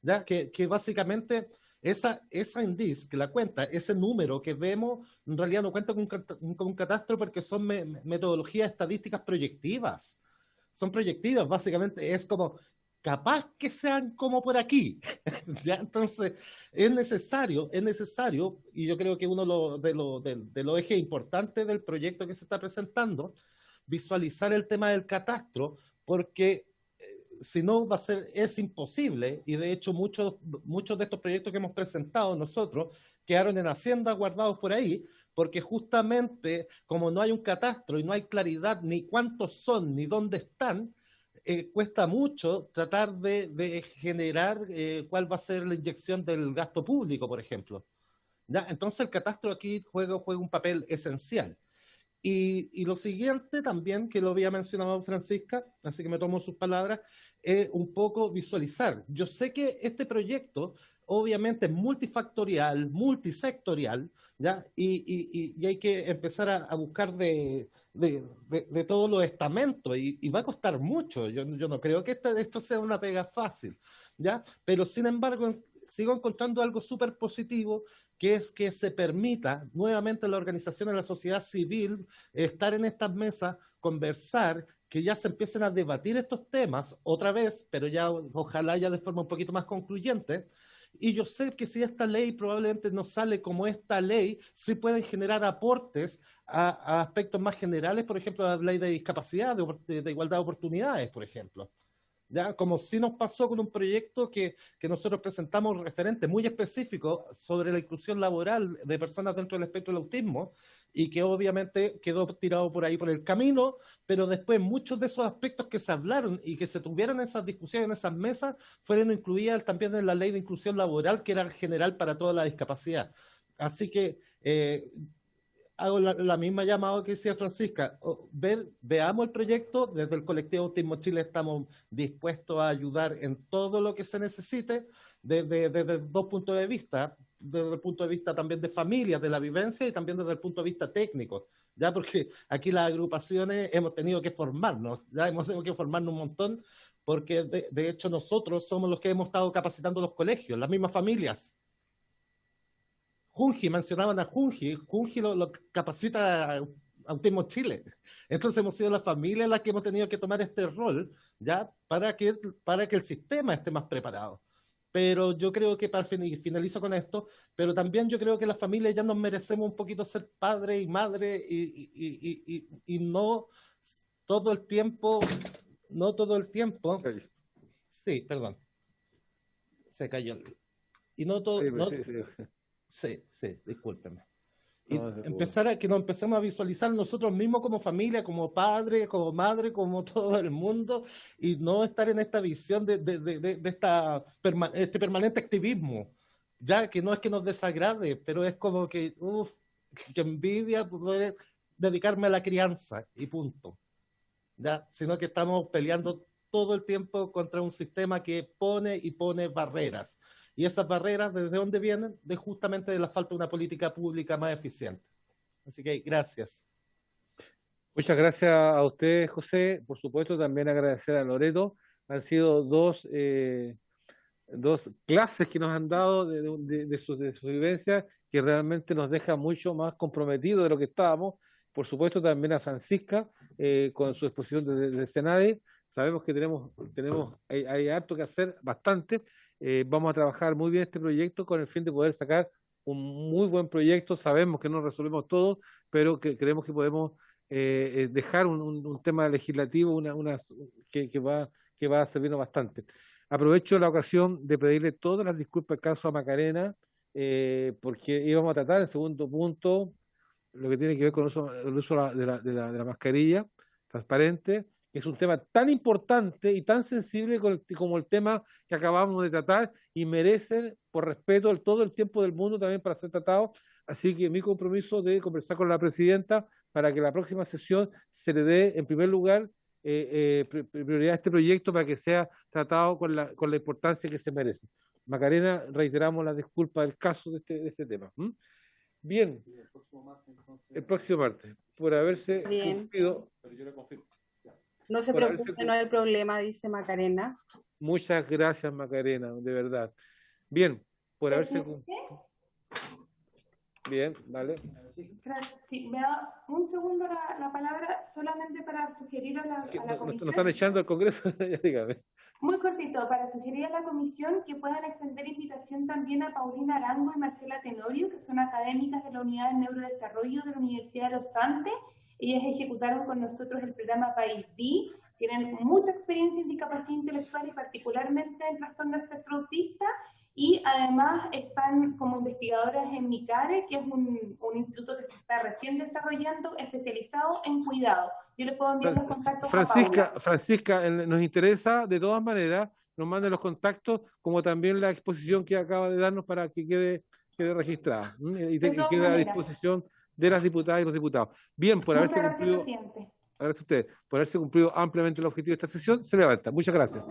¿ya? Que básicamente esa ENDISC, que la cuenta, ese número que vemos, en realidad no cuenta con un catastro porque son metodologías estadísticas proyectivas. Son proyectivas, básicamente es como, capaz que sean como por aquí. ¿Ya? Entonces, es necesario, y yo creo que uno de los ejes importantes del proyecto que se está presentando, visualizar el tema del catastro, porque si no es imposible, y de hecho muchos de estos proyectos que hemos presentado nosotros quedaron en Hacienda guardados por ahí, porque justamente como no hay un catastro y no hay claridad ni cuántos son ni dónde están, cuesta mucho tratar de generar cuál va a ser la inyección del gasto público, por ejemplo. ¿Ya? Entonces el catastro aquí juega un papel esencial. Y lo siguiente también, que lo había mencionado Francisca, así que me tomo sus palabras, es un poco visualizar. Yo sé que este proyecto obviamente es multifactorial, multisectorial, ¿ya? Y hay que empezar a buscar de todos los estamentos, y va a costar mucho. Yo no creo que esto sea una pega fácil, ¿ya? Pero sin embargo, sigo encontrando algo súper positivo, que es que se permita nuevamente a la organización de la sociedad civil estar en estas mesas, conversar, que ya se empiecen a debatir estos temas otra vez, pero ya ojalá ya de forma un poquito más concluyente. Y yo sé que si esta ley probablemente no sale como esta ley, sí pueden generar aportes a aspectos más generales, por ejemplo, la ley de discapacidad, de igualdad de oportunidades, por ejemplo. ¿ya? Como sí nos pasó con un proyecto que nosotros presentamos referente muy específico sobre la inclusión laboral de personas dentro del espectro del autismo y que obviamente quedó tirado por ahí por el camino, pero después muchos de esos aspectos que se hablaron y que se tuvieron en esas discusiones, en esas mesas, fueron incluidas también en la ley de inclusión laboral, que era general para toda la discapacidad. Así que hago la misma llamada que decía Francisca. Veamos el proyecto. Desde el colectivo Autismo Chile estamos dispuestos a ayudar en todo lo que se necesite desde dos puntos de vista. Desde el punto de vista también de familias, de la vivencia, y también desde el punto de vista técnico, ya, porque aquí las agrupaciones hemos tenido que formarnos, ya hemos tenido que formarnos un montón, porque de hecho nosotros somos los que hemos estado capacitando los colegios, las mismas familias. Junji, mencionaban a Junji lo capacita Autismo Chile. Entonces hemos sido las familias las que hemos tenido que tomar este rol, ya, para que el sistema esté más preparado. Pero yo creo que finalizo con esto, pero también yo creo que las familias ya nos merecemos un poquito ser padre y madre y no todo el tiempo, sí, perdón, se cayó, y no todo, sí, discúlpenme. Y que nos empecemos a visualizar nosotros mismos como familia, como padre, como madre, como todo el mundo, y no estar en esta visión de este permanente activismo, ya que no es que nos desagrade, pero es como que, que envidia poder dedicarme a la crianza y punto, ya, sino que estamos peleando todo el tiempo contra un sistema que pone barreras. Y esas barreras, ¿desde dónde vienen? Justamente de la falta de una política pública más eficiente. Así que gracias. Muchas gracias a usted, José. Por supuesto, también agradecer a Loreto. Han sido dos clases que nos han dado de su vivencia, que realmente nos deja mucho más comprometidos de lo que estábamos. Por supuesto, también a Francisca, con su exposición de Senade. Sabemos que hay harto que hacer, bastante. Vamos a trabajar muy bien este proyecto con el fin de poder sacar un muy buen proyecto. Sabemos que no resolvemos todo, pero que creemos que podemos dejar un tema legislativo que va a servirnos bastante. Aprovecho la ocasión de pedirle todas las disculpas al caso a Macarena, porque íbamos a tratar en segundo punto lo que tiene que ver con el uso de la mascarilla transparente, que es un tema tan importante y tan sensible como el tema que acabamos de tratar, y merecen, por respeto, todo el tiempo del mundo también para ser tratados. Así que mi compromiso de conversar con la presidenta para que la próxima sesión se le dé, en primer lugar, prioridad a este proyecto para que sea tratado con la importancia que se merece. Macarena, reiteramos las disculpas del caso de este tema. Bien, el próximo martes, por haberse cumplido. Pero yo le confirmo. No se preocupe, no hay problema, dice Macarena. Muchas gracias, Macarena, de verdad. Bien, por haberse cumplido. Bien, vale. Sí, me da un segundo la palabra solamente para sugerir a la comisión. Nos están echando al Congreso, ya dígame. Muy cortito, para sugerir a la comisión que puedan extender invitación también a Paulina Arango y Marcela Tenorio, que son académicas de la Unidad de Neurodesarrollo de la Universidad de Los Andes. Ellas ejecutaron con nosotros el programa País D, tienen mucha experiencia en discapacidad intelectual y particularmente en trastorno espectro autista, y además están como investigadoras en MICARE, que es un instituto que se está recién desarrollando, especializado en cuidado. Yo les puedo enviar los contactos a Paula. Francisca, nos interesa de todas maneras, nos manden los contactos, como también la exposición que acaba de darnos para que quede registrada y que quede a disposición de las diputadas y los diputados. Bien, por haberse cumplido, gracias a usted, por haberse cumplido ampliamente el objetivo de esta sesión, se levanta. Muchas gracias.